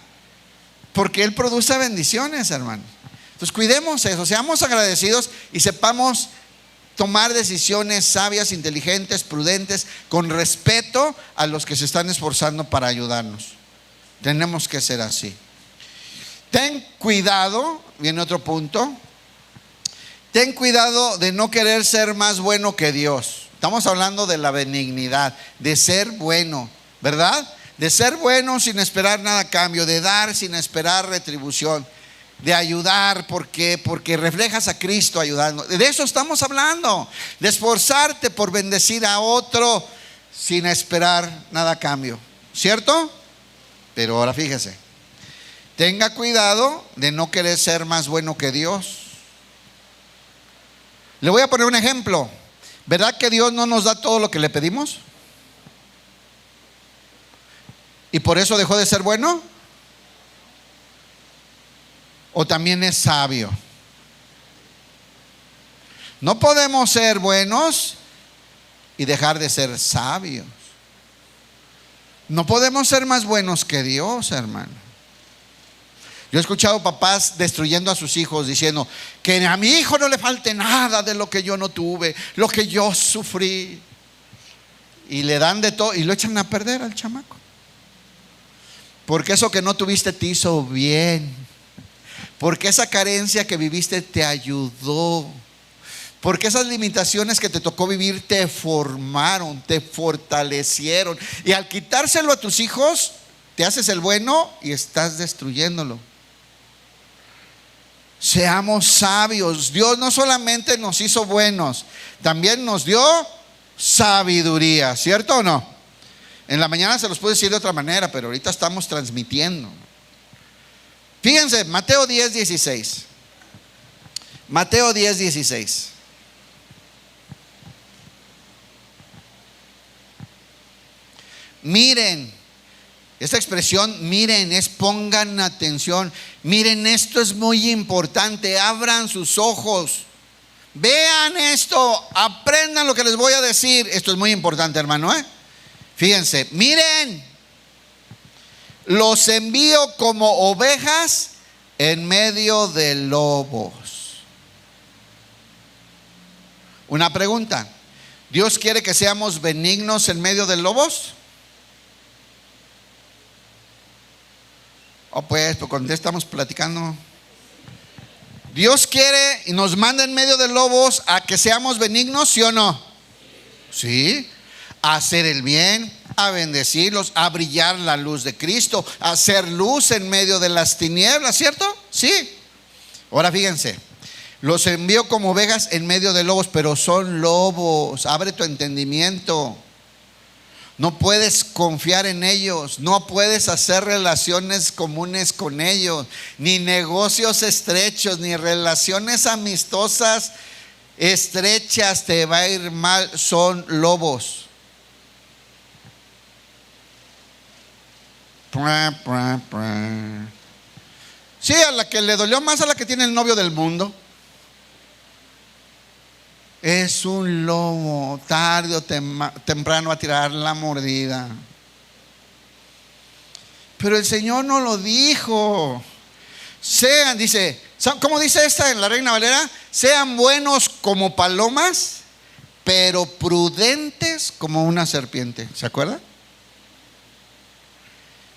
porque Él produce bendiciones, hermano. Entonces cuidemos eso, seamos agradecidos y sepamos tomar decisiones sabias, inteligentes, prudentes, con respeto a los que se están esforzando para ayudarnos. Tenemos que ser así. Ten cuidado, viene otro punto. Ten cuidado de no querer ser más bueno que Dios. Estamos hablando de la benignidad, de ser bueno, ¿verdad? De ser bueno sin esperar nada a cambio, de dar sin esperar retribución, de ayudar porque reflejas a Cristo ayudando. De eso estamos hablando, de esforzarte por bendecir a otro sin esperar nada a cambio, ¿cierto? Pero ahora fíjese, tenga cuidado de no querer ser más bueno que Dios. Le voy a poner un ejemplo. ¿Verdad que Dios no nos da todo lo que le pedimos? ¿Y por eso dejó de ser bueno? ¿O también es sabio? No podemos ser buenos y dejar de ser sabios. No podemos ser más buenos que Dios, hermano. Yo he escuchado papás destruyendo a sus hijos, diciendo que a mi hijo no le falte nada de lo que yo no tuve, lo que yo sufrí. Y le dan de todo y lo echan a perder al chamaco. Porque eso que no tuviste te hizo bien. Porque esa carencia que viviste te ayudó. Porque esas limitaciones que te tocó vivir te formaron, te fortalecieron. Y al quitárselo a tus hijos, te haces el bueno y estás destruyéndolo. Seamos sabios. Dios no solamente nos hizo buenos, también nos dio sabiduría, ¿cierto o no? En la mañana se los puedo decir de otra manera, pero ahorita estamos transmitiendo. Fíjense, Mateo 10:16. Mateo 10:16. Miren, esta expresión, miren, es pongan atención. Miren, esto es muy importante. Abran sus ojos. Vean esto. Aprendan lo que les voy a decir. Esto es muy importante, hermano, ¿eh? Fíjense, miren. Los envío como ovejas en medio de lobos. Una pregunta. ¿Dios quiere que seamos benignos en medio de lobos? Pues cuando ya estamos platicando. Dios quiere y nos manda en medio de lobos a que seamos benignos, ¿sí o no? Sí. A hacer el bien, a bendecirlos, a brillar la luz de Cristo, a hacer luz en medio de las tinieblas, ¿cierto? Sí. Ahora fíjense, los envío como ovejas en medio de lobos, pero son lobos. Abre tu entendimiento. No puedes confiar en ellos, no puedes hacer relaciones comunes con ellos, ni negocios estrechos, ni relaciones amistosas estrechas, te va a ir mal, son lobos. Sí, a la que le dolió más a la que tiene el novio del mundo. Es un lobo, tarde o temprano a tirar la mordida. Pero el Señor no lo dijo. Sean, dice, ¿cómo dice esta en la Reina Valera? Sean buenos como palomas, pero prudentes como una serpiente. ¿Se acuerda?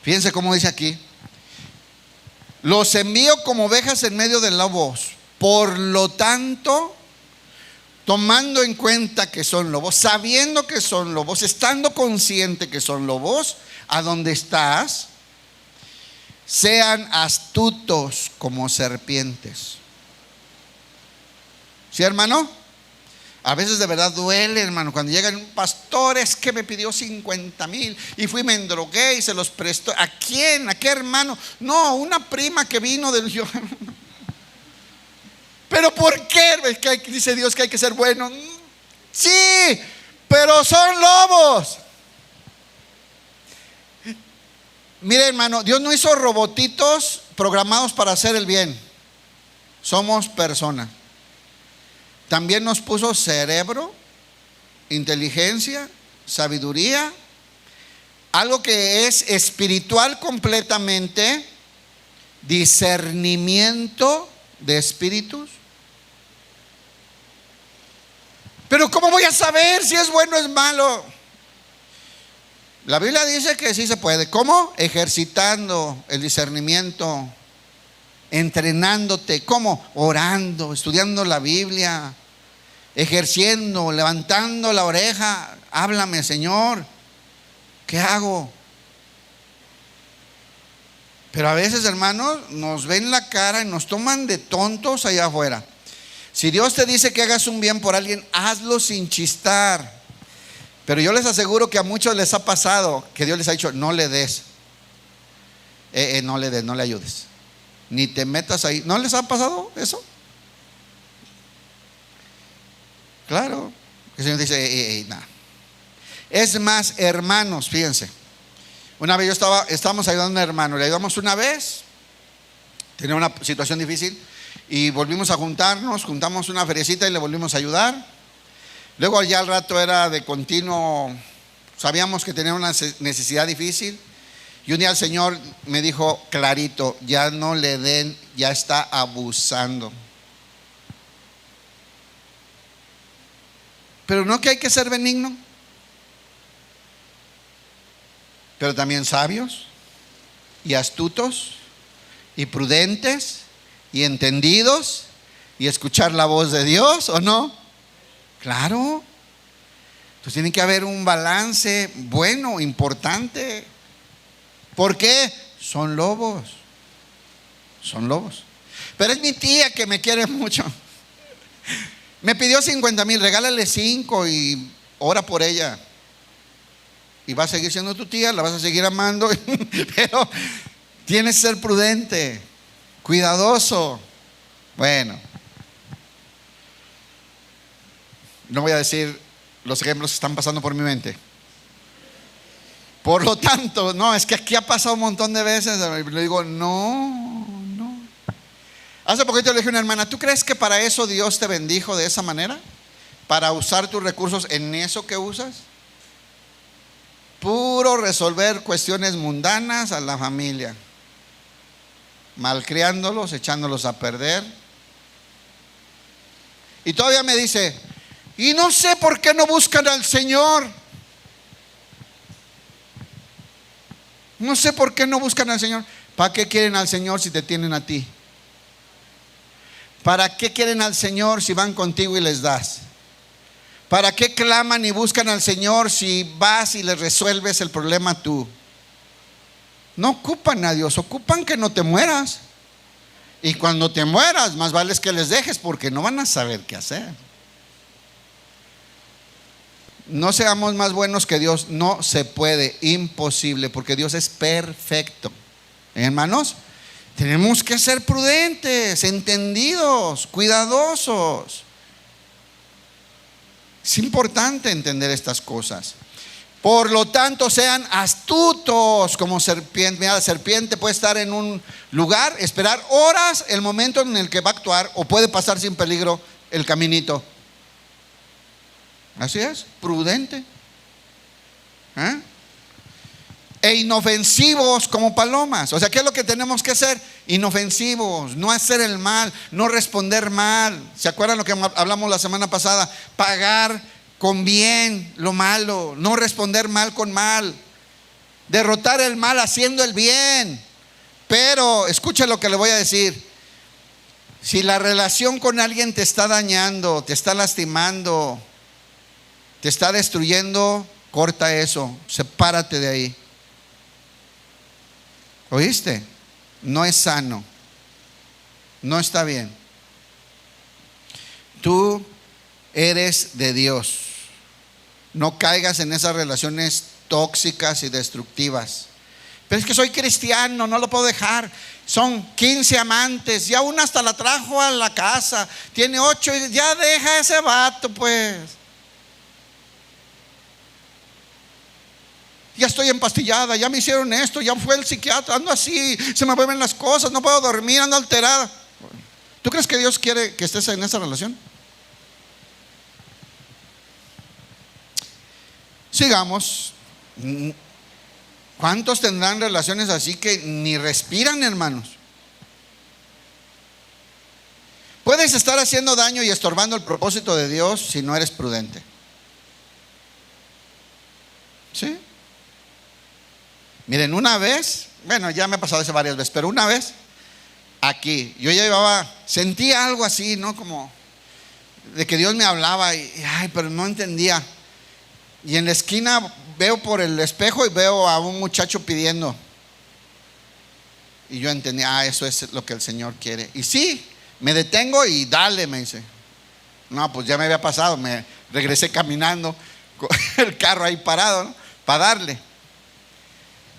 Fíjense cómo dice aquí. Los envío como ovejas en medio de lobos. Por lo tanto, tomando en cuenta que son lobos, sabiendo que son lobos, estando consciente que son lobos, a donde estás, sean astutos como serpientes. ¿Sí, hermano? A veces de verdad duele, hermano, cuando llegan un pastor, es que me pidió 50,000 y fui, me endrogué y se los prestó. ¿A quién? ¿A qué hermano? No, una prima que vino del... ¿Pero por qué? Es que dice Dios que hay que ser bueno. Sí, pero son lobos. Mire, hermano, Dios no hizo robotitos programados para hacer el bien. Somos personas. También nos puso cerebro, inteligencia, sabiduría, algo que es espiritual completamente, discernimiento de espíritus. Pero ¿cómo voy a saber si es bueno o es malo? La Biblia dice que sí se puede. ¿Cómo? Ejercitando el discernimiento, entrenándote. ¿Cómo? Orando, estudiando la Biblia, ejerciendo, levantando la oreja. Háblame, Señor, ¿qué hago? Pero a veces, hermanos, nos ven la cara y nos toman de tontos allá afuera. Si Dios te dice que hagas un bien por alguien, hazlo sin chistar. Pero yo les aseguro que a muchos les ha pasado que Dios les ha dicho: no le des, no le des, no le ayudes, ni te metas ahí. ¿No les ha pasado eso? Claro. El Señor dice: nada. Es más, hermanos, fíjense. Una vez estábamos ayudando a un hermano, le ayudamos una vez, tenía una situación difícil, y volvimos a juntamos una feriecita y le volvimos a ayudar. Luego ya al rato era de continuo, sabíamos que tenía una necesidad difícil, y un día el Señor me dijo clarito: ya no le den, ya está abusando. Pero no que hay que ser benigno, pero también sabios y astutos y prudentes y entendidos y escuchar la voz de Dios, ¿o no? Claro. Entonces tiene que haber un balance bueno, importante. ¿Por qué? Son lobos. Son lobos. Pero es mi tía que me quiere mucho. Me pidió 50,000, regálale 5 y ora por ella. Y va a seguir siendo tu tía, la vas a seguir amando. Pero tienes que ser prudente, cuidadoso. Bueno, no voy a decir los ejemplos que están pasando por mi mente. Por lo tanto, no, es que aquí ha pasado un montón de veces. Le digo: no. Hace poquito le dije a una hermana: ¿tú crees que para eso Dios te bendijo de esa manera? ¿Para usar tus recursos en eso que usas? Puro resolver cuestiones mundanas a la familia, malcriándolos, echándolos a perder. Y todavía me dice: y no sé por qué no buscan al Señor. No sé por qué no buscan al Señor. ¿Para qué quieren al Señor si te tienen a ti? ¿Para qué quieren al Señor si van contigo y les das? ¿Para qué claman y buscan al Señor si vas y les resuelves el problema tú? No ocupan a Dios, ocupan que no te mueras. Y cuando te mueras, más vale que les dejes, porque no van a saber qué hacer. No seamos más buenos que Dios, no se puede, imposible, porque Dios es perfecto. Hermanos, tenemos que ser prudentes, entendidos, cuidadosos. Es importante entender estas cosas. Por lo tanto, sean astutos como serpiente. Mira, la serpiente puede estar en un lugar, esperar horas el momento en el que va a actuar, o puede pasar sin peligro el caminito. Así es, prudente. E inofensivos como palomas. O sea, ¿qué es lo que tenemos que hacer? Inofensivos, no hacer el mal, no responder mal. ¿Se acuerdan lo que hablamos la semana pasada? Pagar con bien lo malo, no responder mal con mal, derrotar el mal haciendo el bien. Pero escucha lo que le voy a decir: si la relación con alguien te está dañando, te está lastimando, te está destruyendo, corta eso, sepárate de ahí. ¿Oíste? No es sano, no está bien. Tú eres de Dios. No caigas en esas relaciones tóxicas y destructivas. Pero es que soy cristiano, no lo puedo dejar. Son 15 amantes, ya una hasta la trajo a la casa, tiene 8, ya deja ese vato pues. Ya estoy empastillada, ya me hicieron esto, ya fue el psiquiatra, ando así, se me vuelven las cosas, no puedo dormir, ando alterada. ¿Tú crees que Dios quiere que estés en esa relación? Sigamos. ¿Cuántos tendrán relaciones así que ni respiran, hermanos? Puedes estar haciendo daño y estorbando el propósito de Dios si no eres prudente. ¿Sí? Miren, una vez, bueno, ya me ha pasado eso varias veces, pero una vez aquí, yo ya sentía algo así, ¿no? Como de que Dios me hablaba pero no entendía. Y en la esquina veo por el espejo y veo a un muchacho pidiendo. Y yo entendí, eso es lo que el Señor quiere. Y sí, me detengo y dale, me dice. No, pues ya me había pasado, me regresé caminando con el carro ahí parado, ¿no? Para darle.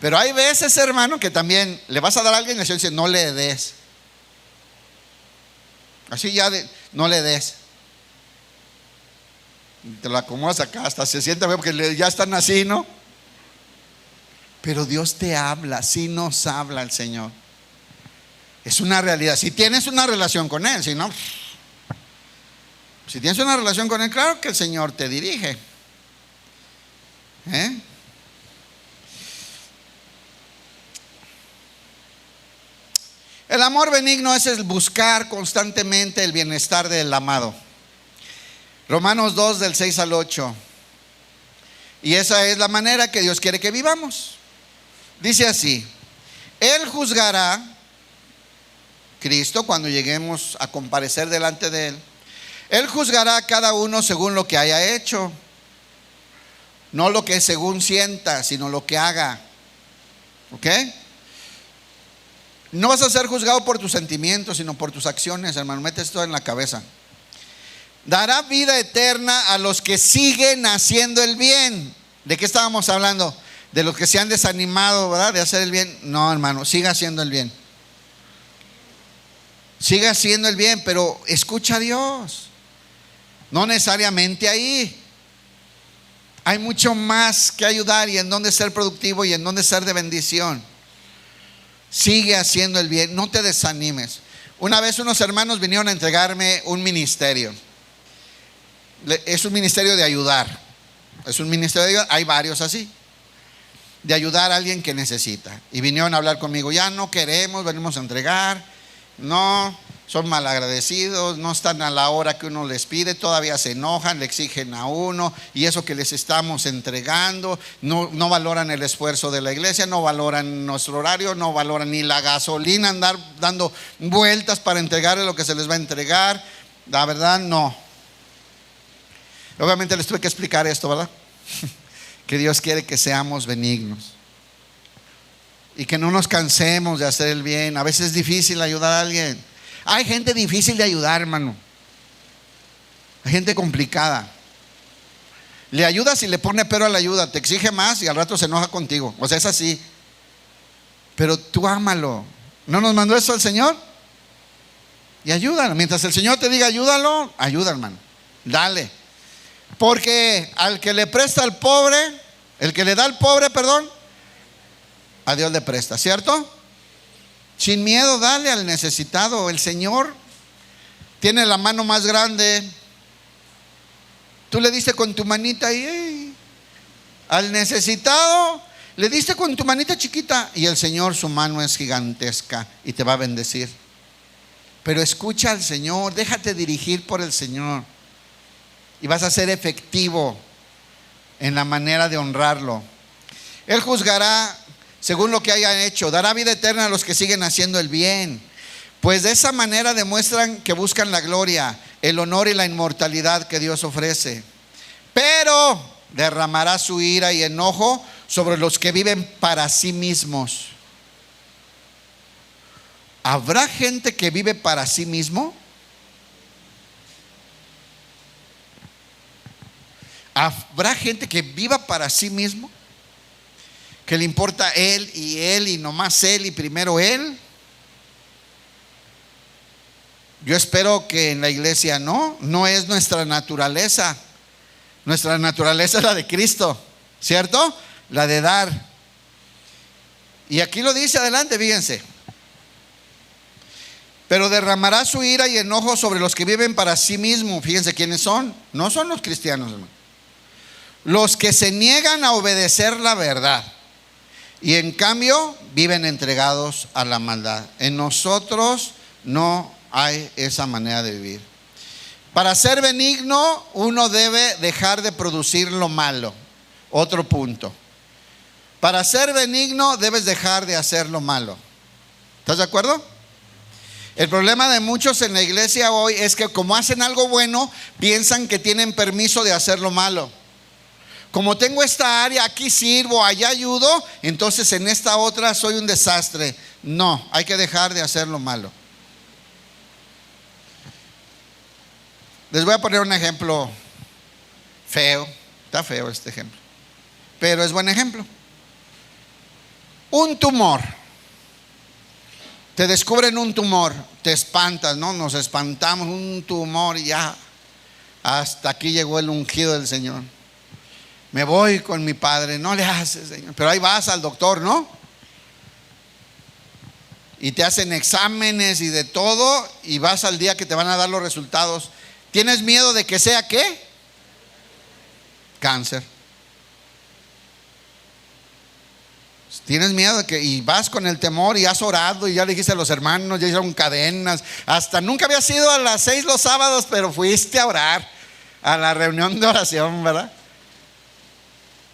Pero hay veces, hermano, que también le vas a dar a alguien y el Señor dice, no le des. Así ya no le des. Te lo acomodas acá, hasta se sienta bien porque ya están así, ¿no? Pero Dios te habla, sí nos habla el Señor. Es una realidad. Si tienes una relación con Él, si no, si tienes una relación con Él, claro que el Señor te dirige. El amor benigno es el buscar constantemente el bienestar del amado. Romanos 2 del 6 al 8. Y esa es la manera que Dios quiere que vivamos. Dice así: Él juzgará, Cristo, cuando lleguemos a comparecer delante de Él, Él juzgará a cada uno según lo que haya hecho. No lo que según sienta, sino lo que haga. ¿Ok? No vas a ser juzgado por tus sentimientos, sino por tus acciones, hermano. Mete esto en la cabeza. Dará vida eterna a los que siguen haciendo el bien. ¿De qué estábamos hablando? De los que se han desanimado, ¿verdad?, de hacer el bien. No, hermano, siga haciendo el bien. Siga haciendo el bien, pero escucha a Dios. No necesariamente ahí. Hay mucho más que ayudar y en dónde ser productivo y en dónde ser de bendición. Sigue haciendo el bien, no te desanimes. Una vez unos hermanos vinieron a entregarme un ministerio. Es un ministerio de ayudar. Es un ministerio de ayudar, hay varios así, de ayudar a alguien que necesita. Y vinieron a hablar conmigo, ya no queremos, venimos a entregar. No, son malagradecidos, no están a la hora que uno les pide, todavía se enojan, le exigen a uno, y eso que les estamos entregando, no valoran el esfuerzo de la iglesia, no valoran nuestro horario, no valoran ni la gasolina, andar dando vueltas para entregarle lo que se les va a entregar. La verdad, no. Obviamente les tuve que explicar esto, ¿verdad? Que Dios quiere que seamos benignos y que no nos cansemos de hacer el bien. A veces es difícil ayudar a alguien. Hay gente difícil de ayudar, hermano. Hay gente complicada. Le ayudas y le pone pero a la ayuda, te exige más y al rato se enoja contigo. O sea, es así. Pero tú ámalo. ¿No nos mandó eso el Señor? Y ayúdalo. Mientras el Señor te diga ayúdalo, ayuda, hermano. Dale. Porque al que le presta al pobre, el que le da al pobre, a Dios le presta, ¿cierto? Sin miedo, dale al necesitado. El Señor tiene la mano más grande. Tú le diste con tu manita y al necesitado le diste con tu manita chiquita, y el Señor, su mano es gigantesca y te va a bendecir. Pero escucha al Señor, déjate dirigir por el Señor. Y vas a ser efectivo en la manera de honrarlo. Él juzgará según lo que hayan hecho. Dará vida eterna a los que siguen haciendo el bien, pues de esa manera demuestran que buscan la gloria, el honor y la inmortalidad que Dios ofrece. Pero derramará su ira y enojo sobre los que viven para sí mismos. ¿Habrá gente que vive para sí mismo? ¿Habrá gente que viva para sí mismo? Que le importa él y nomás él y primero él. Yo espero que en la iglesia no es nuestra naturaleza. Nuestra naturaleza es la de Cristo, ¿cierto? La de dar. Y aquí lo dice adelante, fíjense. Pero derramará su ira y enojo sobre los que viven para sí mismos. Fíjense quiénes son. No son los cristianos, hermano. Los que se niegan a obedecer la verdad y en cambio viven entregados a la maldad. En nosotros no hay esa manera de vivir. Para ser benigno, uno debe dejar de producir lo malo. Otro punto. Para ser benigno, debes dejar de hacer lo malo. ¿Estás de acuerdo? El problema de muchos en la iglesia hoy es que como hacen algo bueno, piensan que tienen permiso de hacer lo malo. Como tengo esta área, aquí sirvo, allá ayudo, entonces en esta otra soy un desastre. No, hay que dejar de hacer lo malo. Les voy a poner un ejemplo feo. Está feo este ejemplo, pero es buen ejemplo. Un tumor. Te descubren un tumor, te espantas, ¿no? Nos espantamos, un tumor y ya. Hasta aquí llegó el ungido del Señor. Me voy con mi padre, no le haces, Señor. Pero ahí vas al doctor, ¿no? Y te hacen exámenes y de todo, y vas al día que te van a dar los resultados. ¿Tienes miedo de que sea qué? Cáncer. Tienes miedo de que, y vas con el temor y has orado y ya le dijiste a los hermanos, ya hicieron cadenas, hasta nunca habías ido a las 6 los sábados, pero fuiste a orar a la reunión de oración, ¿verdad?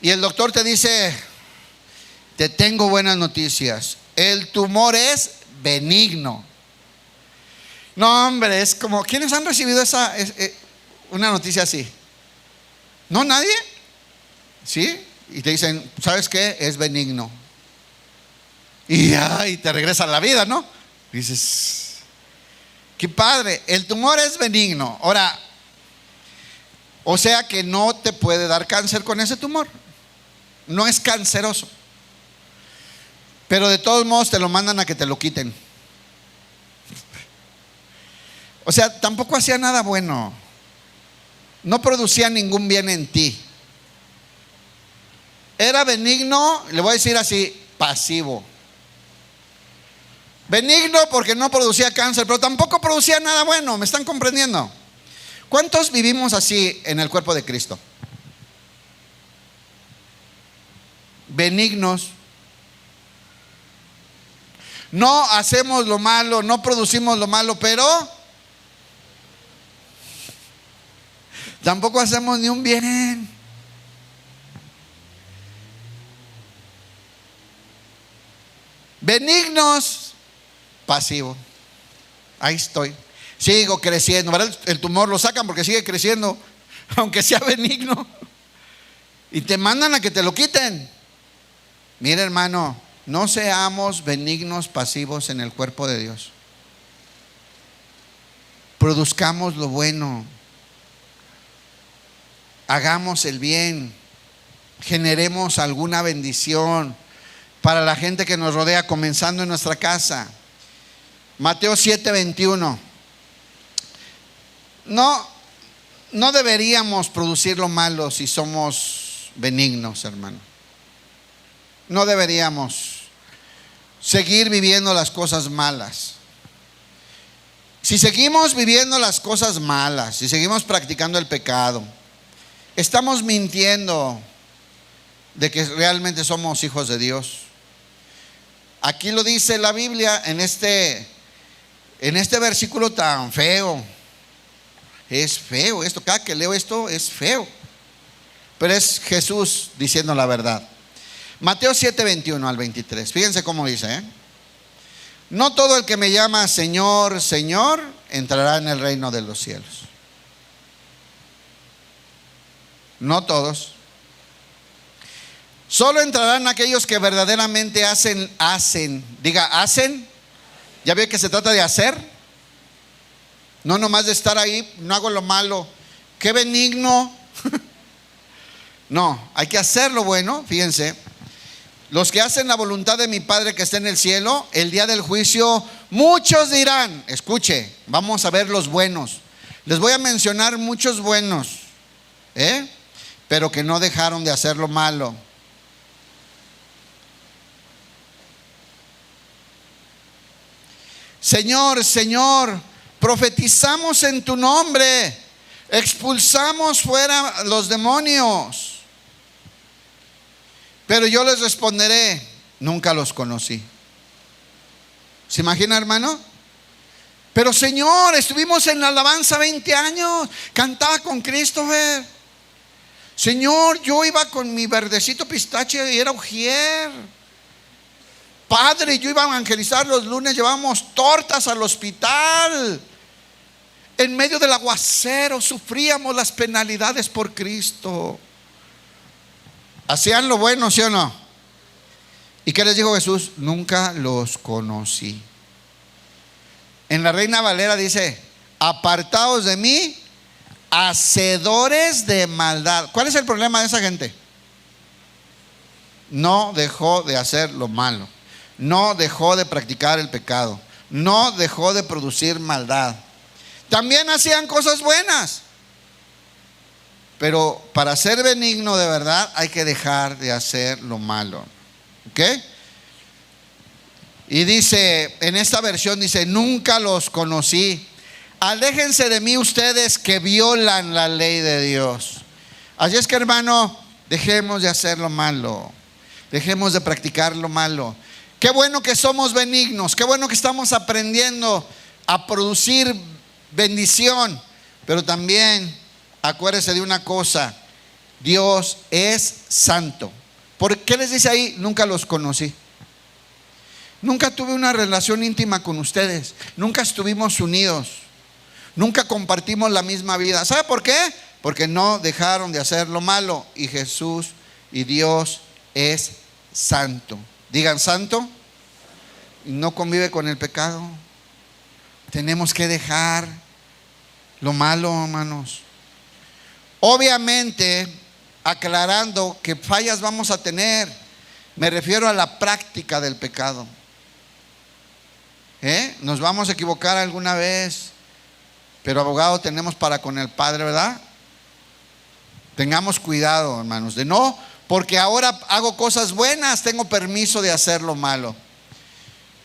Y el doctor te dice: te tengo buenas noticias, el tumor es benigno. No, hombre, es como, ¿quiénes han recibido una noticia así? ¿No, nadie? ¿Sí? Y te dicen, ¿sabes qué? Es benigno. Y te regresa a la vida, ¿no? Y dices, qué padre, el tumor es benigno. Ahora, o sea que no te puede dar cáncer con ese tumor. No es canceroso. Pero de todos modos te lo mandan a que te lo quiten. O sea, tampoco hacía nada bueno. No producía ningún bien en ti. Era benigno, le voy a decir así, pasivo. Benigno porque no producía cáncer, pero tampoco producía nada bueno. ¿Me están comprendiendo? ¿Cuántos vivimos así en el cuerpo de Cristo? Benignos. No hacemos lo malo, no producimos lo malo, pero tampoco hacemos ni un bien. Benignos, pasivo. Ahí estoy. Sigo creciendo, ¿verdad? El tumor lo sacan porque sigue creciendo, aunque sea benigno. Y te mandan a que te lo quiten. Mira, hermano, no seamos benignos pasivos en el cuerpo de Dios. Produzcamos lo bueno. Hagamos el bien. Generemos alguna bendición para la gente que nos rodea, comenzando en nuestra casa. Mateo 7:21. No deberíamos producir lo malo si somos benignos, hermano. No deberíamos seguir viviendo las cosas malas. Si seguimos viviendo las cosas malas, si seguimos practicando el pecado, estamos mintiendo de que realmente somos hijos de Dios. Aquí lo dice la Biblia en este versículo tan feo. Es feo esto, cada que leo esto es feo, pero es Jesús diciendo la verdad. Mateo 7:21 al 23. Fíjense cómo dice, no todo el que me llama Señor, Señor entrará en el reino de los cielos. No todos. Solo entrarán aquellos que verdaderamente hacen. Diga, hacen. ¿Ya ve que se trata de hacer? No nomás de estar ahí, no hago lo malo. Qué benigno. No, hay que hacer lo bueno. Fíjense, los que hacen la voluntad de mi Padre que está en el cielo, el día del juicio, muchos dirán, escuche, vamos a ver los buenos. Les voy a mencionar muchos buenos, pero que no dejaron de hacer lo malo. Señor, Señor, profetizamos en tu nombre, expulsamos fuera los demonios. Pero yo les responderé, nunca los conocí. ¿Se imagina, hermano? Pero Señor, estuvimos en la alabanza 20 años, cantaba con Christopher. Señor, yo iba con mi verdecito pistache y era ujier. padre y yo iba a evangelizar los lunes, llevábamos tortas al hospital. En medio del aguacero sufríamos las penalidades por Cristo. Hacían lo bueno, ¿sí o no? ¿Y qué les dijo Jesús? Nunca los conocí. En la Reina Valera dice: apartaos de mí, hacedores de maldad. ¿Cuál es el problema de esa gente? No dejó de hacer lo malo, no dejó de practicar el pecado, no dejó de producir maldad. También hacían cosas buenas, pero para ser benigno de verdad hay que dejar de hacer lo malo. ¿Ok? Y dice, en esta versión dice: nunca los conocí. Aléjense de mí ustedes que violan la ley de Dios. Así es que, hermano, dejemos de hacer lo malo, dejemos de practicar lo malo. Qué bueno que somos benignos, qué bueno que estamos aprendiendo a producir bendición, pero también acuérdese de una cosa: Dios es santo. ¿Por qué les dice ahí? Nunca los conocí. Nunca tuve una relación íntima con ustedes, nunca estuvimos unidos, nunca compartimos la misma vida. ¿Sabe por qué? Porque no dejaron de hacer lo malo. Y Jesús y Dios es santo. Digan: santo. Y no convive con el pecado. Tenemos que dejar lo malo, hermanos. Obviamente, aclarando que fallas vamos a tener. Me refiero a la práctica del pecado. Nos vamos a equivocar alguna vez, pero abogado tenemos para con el Padre, ¿verdad? Tengamos cuidado, hermanos, de no, porque ahora hago cosas buenas, tengo permiso de hacer lo malo.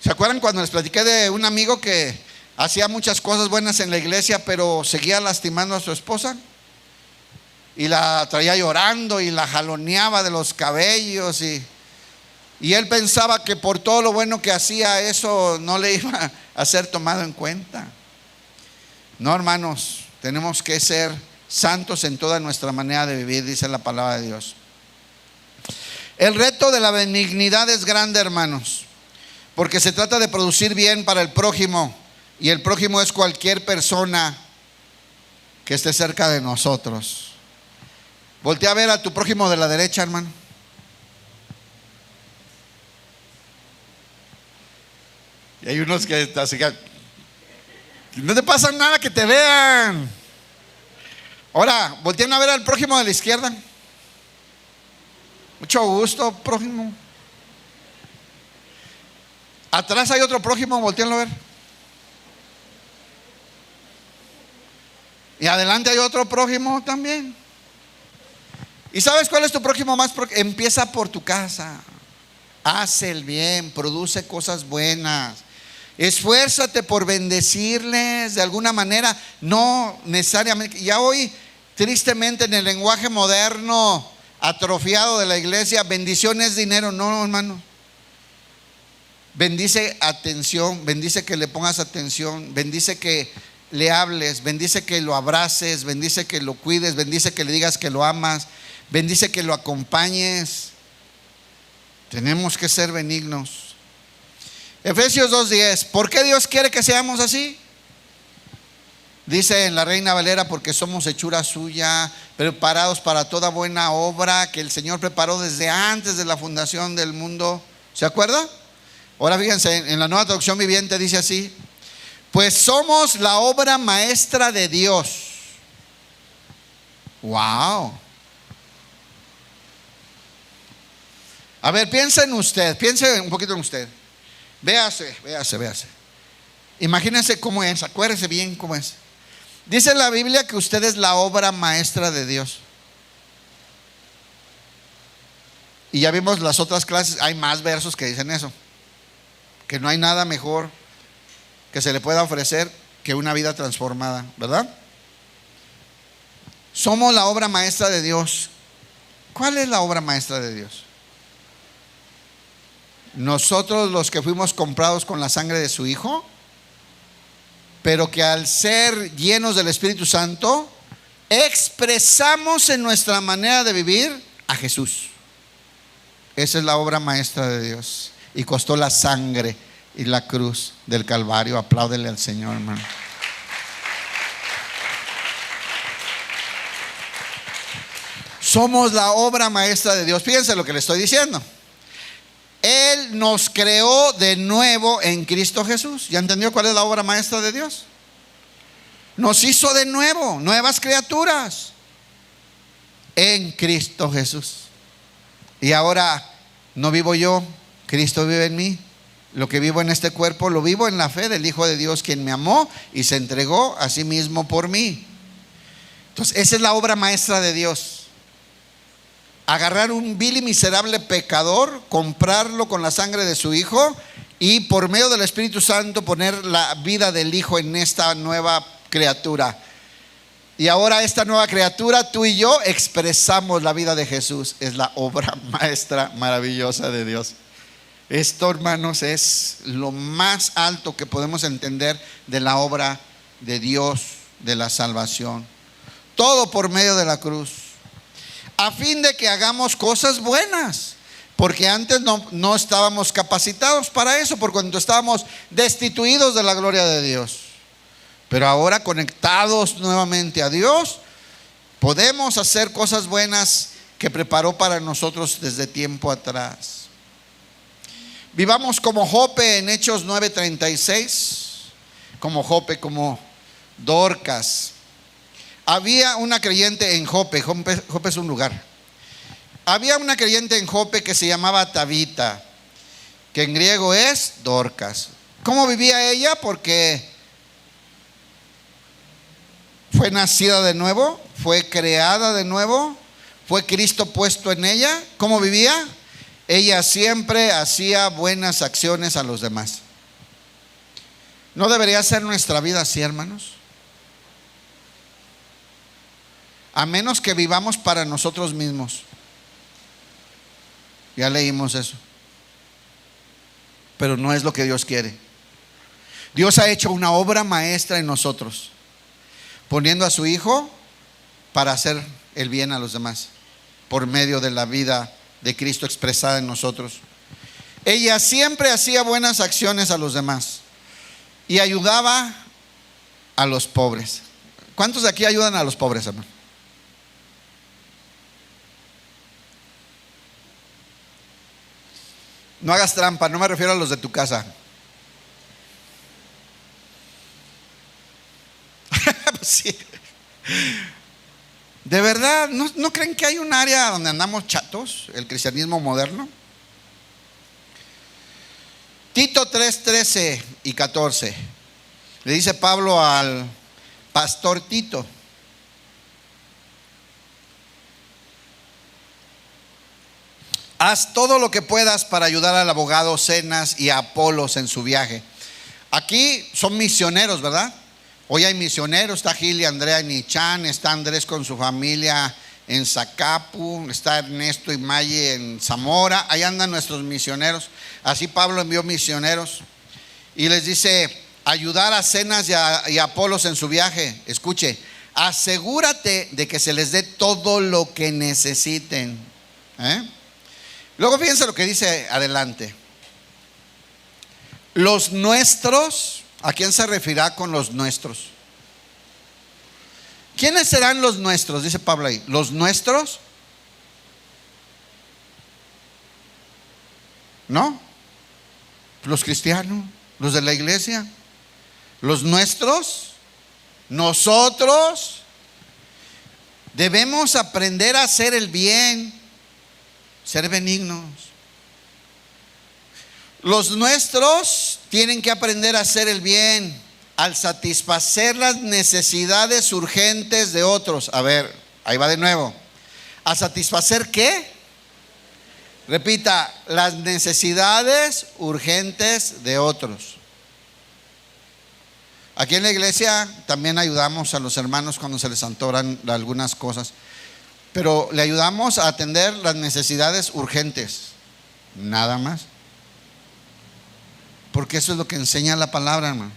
¿Se acuerdan cuando les platiqué de un amigo que hacía muchas cosas buenas en la iglesia, pero seguía lastimando a su esposa? Y la traía llorando y la jaloneaba de los cabellos, y él pensaba que por todo lo bueno que hacía, eso no le iba a ser tomado en cuenta. No, hermanos, tenemos que ser santos en toda nuestra manera de vivir, dice la palabra de Dios. El reto de la benignidad es grande, hermanos, porque se trata de producir bien para el prójimo, y el prójimo es cualquier persona que esté cerca de nosotros. Voltea a ver a tu prójimo de la derecha, hermano. Y hay unos que así que no te pasa nada, que te vean. Ahora, volteen a ver al prójimo de la izquierda. Mucho gusto, prójimo. Atrás hay otro prójimo, volteenlo a ver. Y adelante hay otro prójimo también. ¿Y sabes cuál es tu prójimo más? Empieza por tu casa. Haz el bien, produce cosas buenas. Esfuérzate por bendecirles de alguna manera. No necesariamente. Ya hoy, tristemente, en el lenguaje moderno atrofiado de la iglesia, bendición es dinero. No, hermano. Bendice atención, bendice que le pongas atención, bendice que le hables, bendice que lo abraces, bendice que lo cuides, bendice que le digas que lo amas, bendice que lo acompañes. Tenemos que ser benignos. Efesios 2:10. ¿Por qué Dios quiere que seamos así? Dice en la Reina Valera: porque somos hechura suya, preparados para toda buena obra que el Señor preparó desde antes de la fundación del mundo. ¿Se acuerda? Ahora fíjense, en la Nueva Traducción Viviente dice así: pues somos la obra maestra de Dios. Wow. A ver, piense en usted, piense un poquito en usted. Véase. Imagínense cómo es, acuérdese bien cómo es. Dice la Biblia que usted es la obra maestra de Dios. Y ya vimos las otras clases, hay más versos que dicen eso. Que no hay nada mejor que se le pueda ofrecer que una vida transformada, ¿verdad? Somos la obra maestra de Dios. ¿Cuál es la obra maestra de Dios? Nosotros, los que fuimos comprados con la sangre de su Hijo, pero que al ser llenos del Espíritu Santo, expresamos en nuestra manera de vivir a Jesús. Esa es la obra maestra de Dios. y costó la sangre y la cruz del Calvario. Apláudele al Señor, hermano. Somos la obra maestra de Dios. Fíjense lo que le estoy diciendo. Él nos creó de nuevo en Cristo Jesús. ¿Ya entendió cuál es la obra maestra de Dios? Nos hizo de nuevo, nuevas criaturas en Cristo Jesús. Y ahora no vivo yo, Cristo vive en mí. Lo que vivo en este cuerpo lo vivo en la fe del Hijo de Dios, quien me amó y se entregó a sí mismo por mí. Entonces esa es la obra maestra de Dios. Agarrar un vil y miserable pecador, comprarlo con la sangre de su Hijo y por medio del Espíritu Santo poner la vida del Hijo en esta nueva criatura. Y ahora esta nueva criatura, tú y yo, expresamos la vida de Jesús. Es la obra maestra maravillosa de Dios. Esto, hermanos, es lo más alto que podemos entender de la obra de Dios, de la salvación. Todo por medio de la cruz, a fin de que hagamos cosas buenas, porque antes no estábamos capacitados para eso, por cuanto estábamos destituidos de la gloria de Dios. Pero ahora, conectados nuevamente a Dios, podemos hacer cosas buenas que preparó para nosotros desde tiempo atrás. Vivamos como Jope en Hechos 9:36, como Jope, como Dorcas. Había una creyente en Jope. Jope es un lugar. Había una creyente en Jope que se llamaba Tabita, que en griego es Dorcas. ¿Cómo vivía ella? Porque fue nacida de nuevo, fue creada de nuevo, fue Cristo puesto en ella. ¿Cómo vivía? Ella siempre hacía buenas acciones a los demás. ¿No debería ser nuestra vida así, hermanos? A menos que vivamos para nosotros mismos. Ya leímos eso. Pero no es lo que Dios quiere. Dios ha hecho una obra maestra en nosotros, poniendo a su Hijo para hacer el bien a los demás, por medio de la vida de Cristo expresada en nosotros. Ella siempre hacía buenas acciones a los demás y ayudaba a los pobres. ¿Cuántos de aquí ayudan a los pobres, hermano? No hagas trampa, no me refiero a los de tu casa. Sí. De verdad, ¿no creen que hay un área donde andamos chatos, el cristianismo moderno? Tito 3:13 y 14. Le dice Pablo al pastor Tito: haz todo lo que puedas para ayudar al abogado Zenas y a Apolos en su viaje. Aquí son misioneros, ¿verdad? Hoy hay misioneros. Está Gil y Andrea en Nichan, está Andrés con su familia en Zacapu, está Ernesto y Maye en Zamora. Ahí andan nuestros misioneros. Así Pablo envió misioneros y les dice: ayudar a Zenas y a Apolos en su viaje. Escuche: asegúrate de que se les dé todo lo que necesiten. Luego fíjense lo que dice adelante. Los nuestros, ¿a quién se referirá con los nuestros? ¿Quiénes serán los nuestros? Dice Pablo ahí. ¿Los nuestros? ¿No? Los cristianos, los de la iglesia. Los nuestros, nosotros debemos aprender a hacer el bien, ser benignos. Los nuestros tienen que aprender a hacer el bien al satisfacer las necesidades urgentes de otros. A ver, ahí va de nuevo. ¿A satisfacer qué? Repita: las necesidades urgentes de otros. Aquí en la iglesia también ayudamos a los hermanos cuando se les antojan algunas cosas, pero le ayudamos a atender las necesidades urgentes, nada más. Porque eso es lo que enseña la palabra, hermano.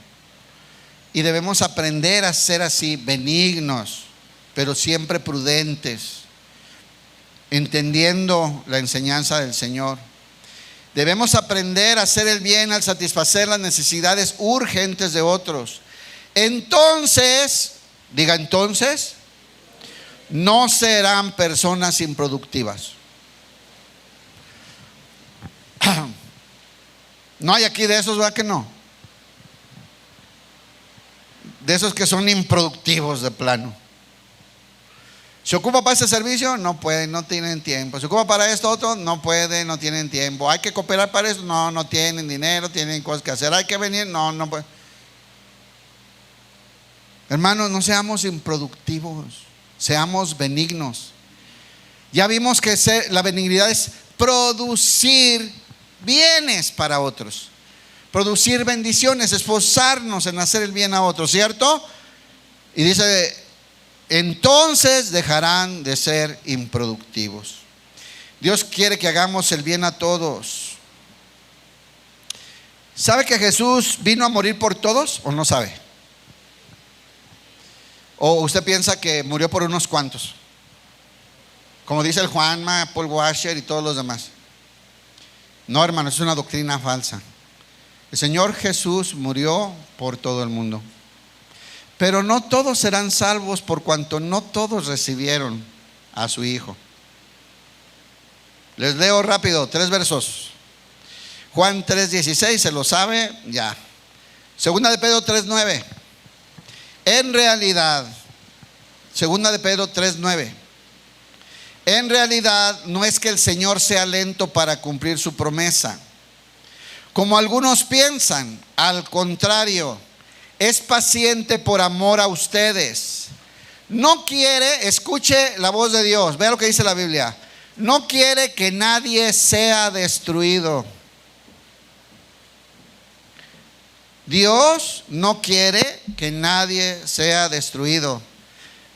Y debemos aprender a ser así, benignos, pero siempre prudentes, entendiendo la enseñanza del Señor. Debemos aprender a hacer el bien al satisfacer las necesidades urgentes de otros. Entonces, diga entonces, no serán personas improductivas. No hay aquí de esos, ¿verdad que no? De esos que son improductivos de plano. ¿Se ocupa para ese servicio? No pueden, no tienen tiempo. ¿Se ocupa para esto otro? No pueden, no tienen tiempo. ¿Hay que cooperar para eso? No, no tienen dinero, tienen cosas que hacer. ¿Hay que venir? No, no pueden. Hermanos, no seamos improductivos, seamos benignos. Ya vimos que la benignidad es producir bienes para otros, producir bendiciones, esforzarnos en hacer el bien a otros, ¿cierto? Y dice, entonces dejarán de ser improductivos. Dios quiere que hagamos el bien a todos. ¿Sabe que Jesús vino a morir por todos o no sabe? ¿O usted piensa que murió por unos cuantos? Como dice el Juanma, Paul Washer y todos los demás. No, hermano, es una doctrina falsa. El Señor Jesús murió por todo el mundo. Pero no todos serán salvos, por cuanto no todos recibieron a su Hijo. Les leo rápido 3 versos. Juan 3:16, ¿se lo sabe? Ya. Segunda de Pedro 3:9. En realidad, segunda de Pedro 3:9. En realidad no es que el Señor sea lento para cumplir su promesa, como algunos piensan. Al contrario, es paciente por amor a ustedes. No quiere, escuche la voz de Dios, vea lo que dice la Biblia. No quiere que nadie sea destruido. Dios no quiere que nadie sea destruido.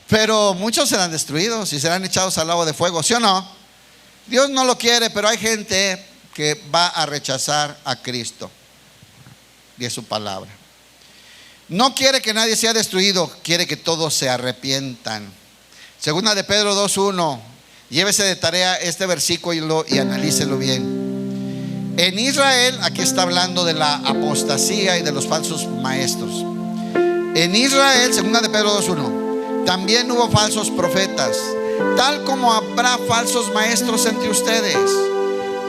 Pero muchos serán destruidos y serán echados al lago de fuego, ¿sí o no? Dios no lo quiere, pero hay gente que va a rechazar a Cristo y a su palabra. No quiere que nadie sea destruido, quiere que todos se arrepientan. Segunda de Pedro 2:1. Llévese de tarea este versículo y analícelo bien. En Israel, aquí está hablando de la apostasía y de los falsos maestros. En Israel, segunda de Pedro 2:1, también hubo falsos profetas, tal como habrá falsos maestros entre ustedes.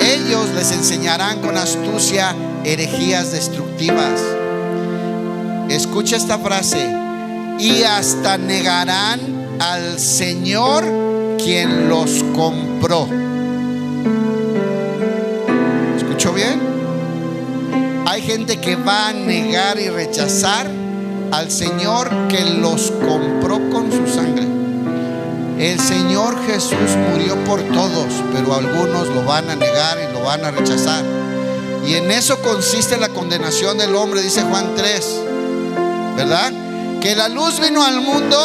Ellos les enseñarán con astucia herejías destructivas. Escucha esta frase: y hasta negarán al Señor quien los compró. ¿Escuchó bien? Hay gente que va a negar y rechazar al Señor que los compró con su sangre. El Señor Jesús murió por todos, pero algunos lo van a negar y lo van a rechazar. Y en eso consiste la condenación del hombre, dice Juan 3, ¿verdad? Que la luz vino al mundo,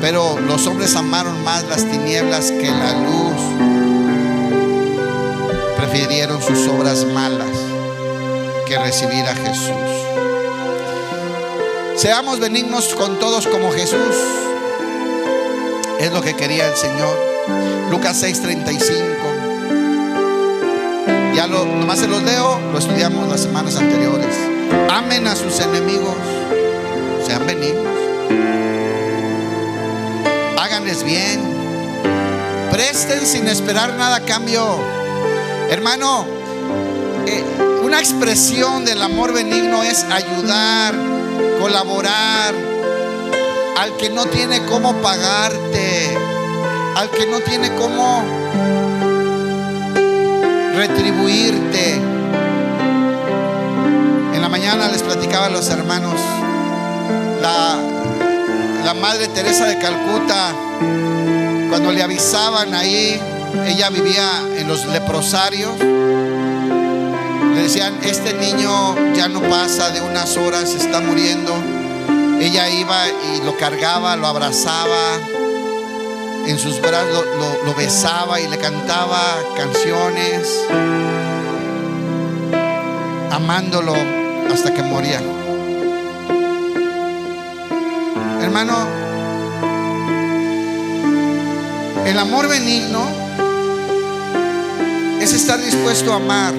pero los hombres amaron más las tinieblas que la luz. Prefirieron sus obras malas que recibir a Jesús. Seamos benignos con todos como Jesús. Es lo que quería el Señor. Lucas 6:35. Ya nomás se los leo, lo estudiamos las semanas anteriores. Amen a sus enemigos, sean benignos, háganles bien, presten sin esperar nada a cambio. Hermano, una expresión del amor benigno es ayudar, colaborar al que no tiene cómo pagarte, al que no tiene cómo retribuirte. En la mañana les platicaba a los hermanos la Madre Teresa de Calcuta, cuando le avisaban ahí, ella vivía en los leprosarios, le decían: este niño ya no pasa de unas horas, se está muriendo. Ella iba y lo cargaba, lo abrazaba en sus brazos, lo besaba y le cantaba canciones, amándolo hasta que moría. Hermano, el amor benigno es estar dispuesto a amar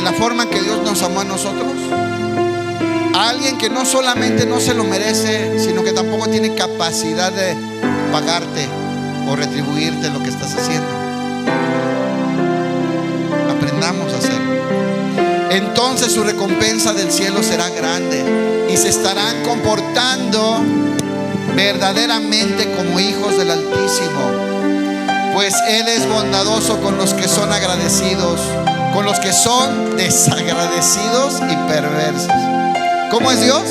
de la forma que Dios nos amó a nosotros? A alguien que no solamente no se lo merece, sino que tampoco tiene capacidad de pagarte o retribuirte lo que estás haciendo. Aprendamos a hacerlo. Entonces su recompensa del cielo será grande y se estarán comportando verdaderamente como hijos del Altísimo, pues Él es bondadoso con los que son agradecidos, con los que son desagradecidos y perversos. ¿Cómo es Dios?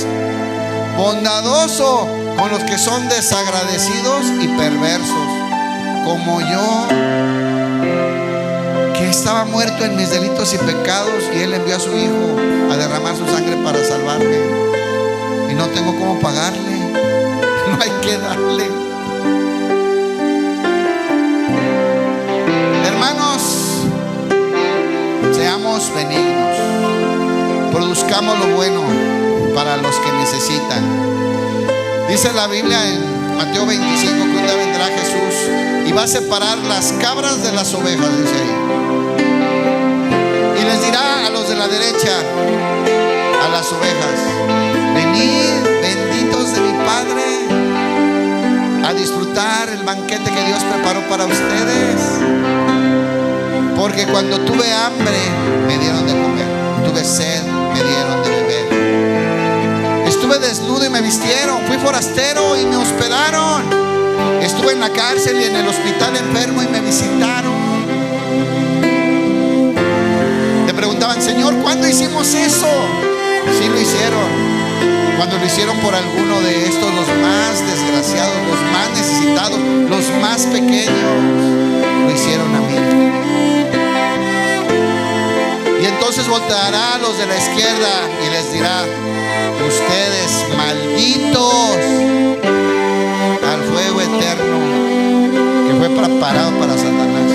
Bondadoso con los que son desagradecidos y perversos, como yo, que estaba muerto en mis delitos y pecados, y Él envió a su Hijo a derramar su sangre para salvarme, y no tengo cómo pagarle, no hay que darle. Hermanos, seamos benignos, produzcamos lo bueno para los que necesitan. Dice la Biblia en Mateo 25 que un día vendrá Jesús y va a separar las cabras de las ovejas, dice ahí, y les dirá a los de la derecha, a las ovejas: venid, benditos de mi Padre, a disfrutar el banquete que Dios preparó para ustedes, porque cuando tuve hambre me dieron de comer, tuve sed, me dieron de beber, estuve desnudo y me vistieron, fui forastero y me hospedaron, estuve en la cárcel y en el hospital enfermo y me visitaron. Le preguntaban: Señor, ¿cuándo hicimos eso? Sí lo hicieron. Cuando lo hicieron por alguno de estos, los más desgraciados, los más necesitados, los más pequeños, lo hicieron a mí. Y entonces volteará a los de la izquierda y les dirá: ustedes malditos, al fuego eterno que fue preparado para Satanás.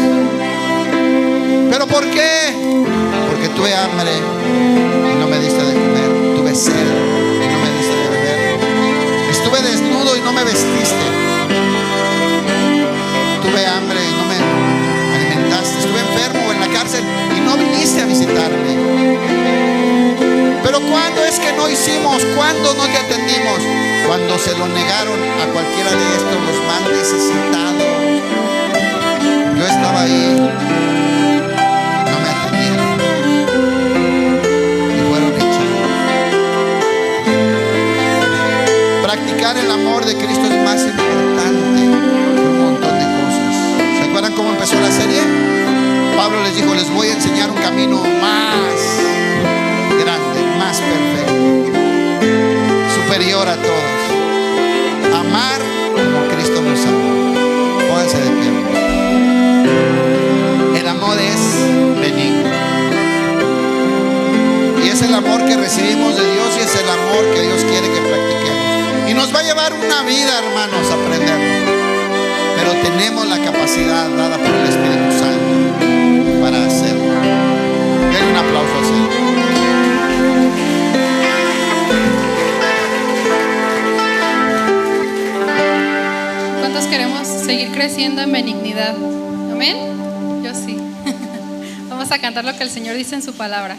¿Pero por qué? Porque tuve hambre y no me diste de comer, tuve sed y no me diste de beber, estuve desnudo y no me vestiste, tuve hambre y no me alimentaste, estuve enfermo en la cárcel y no viniste a visitarme. Pero ¿cuándo es que no hicimos? ¿Cuándo no te atendimos? Cuando se lo negaron a cualquiera de estos, los más necesitados. Yo estaba ahí, no me atendieron y fueron echados. Practicar el amor de Cristo es más importante que un montón de cosas. ¿Se acuerdan cómo empezó la serie? Pablo les dijo: les voy a enseñar un camino más grande, más perfecto, superior a todos. Amar como Cristo nos amó. Pónganse de pie. El amor es benigno, y es el amor que recibimos de Dios, y es el amor que Dios quiere que practiquemos. Y nos va a llevar una vida, hermanos, a aprenderlo, pero tenemos la capacidad dada por el Espíritu Santo para hacerlo. Den un aplauso al Señor. ¿Cuántos queremos seguir creciendo en benignidad? ¿Amén? Yo sí. Vamos a cantar lo que el Señor dice en su palabra.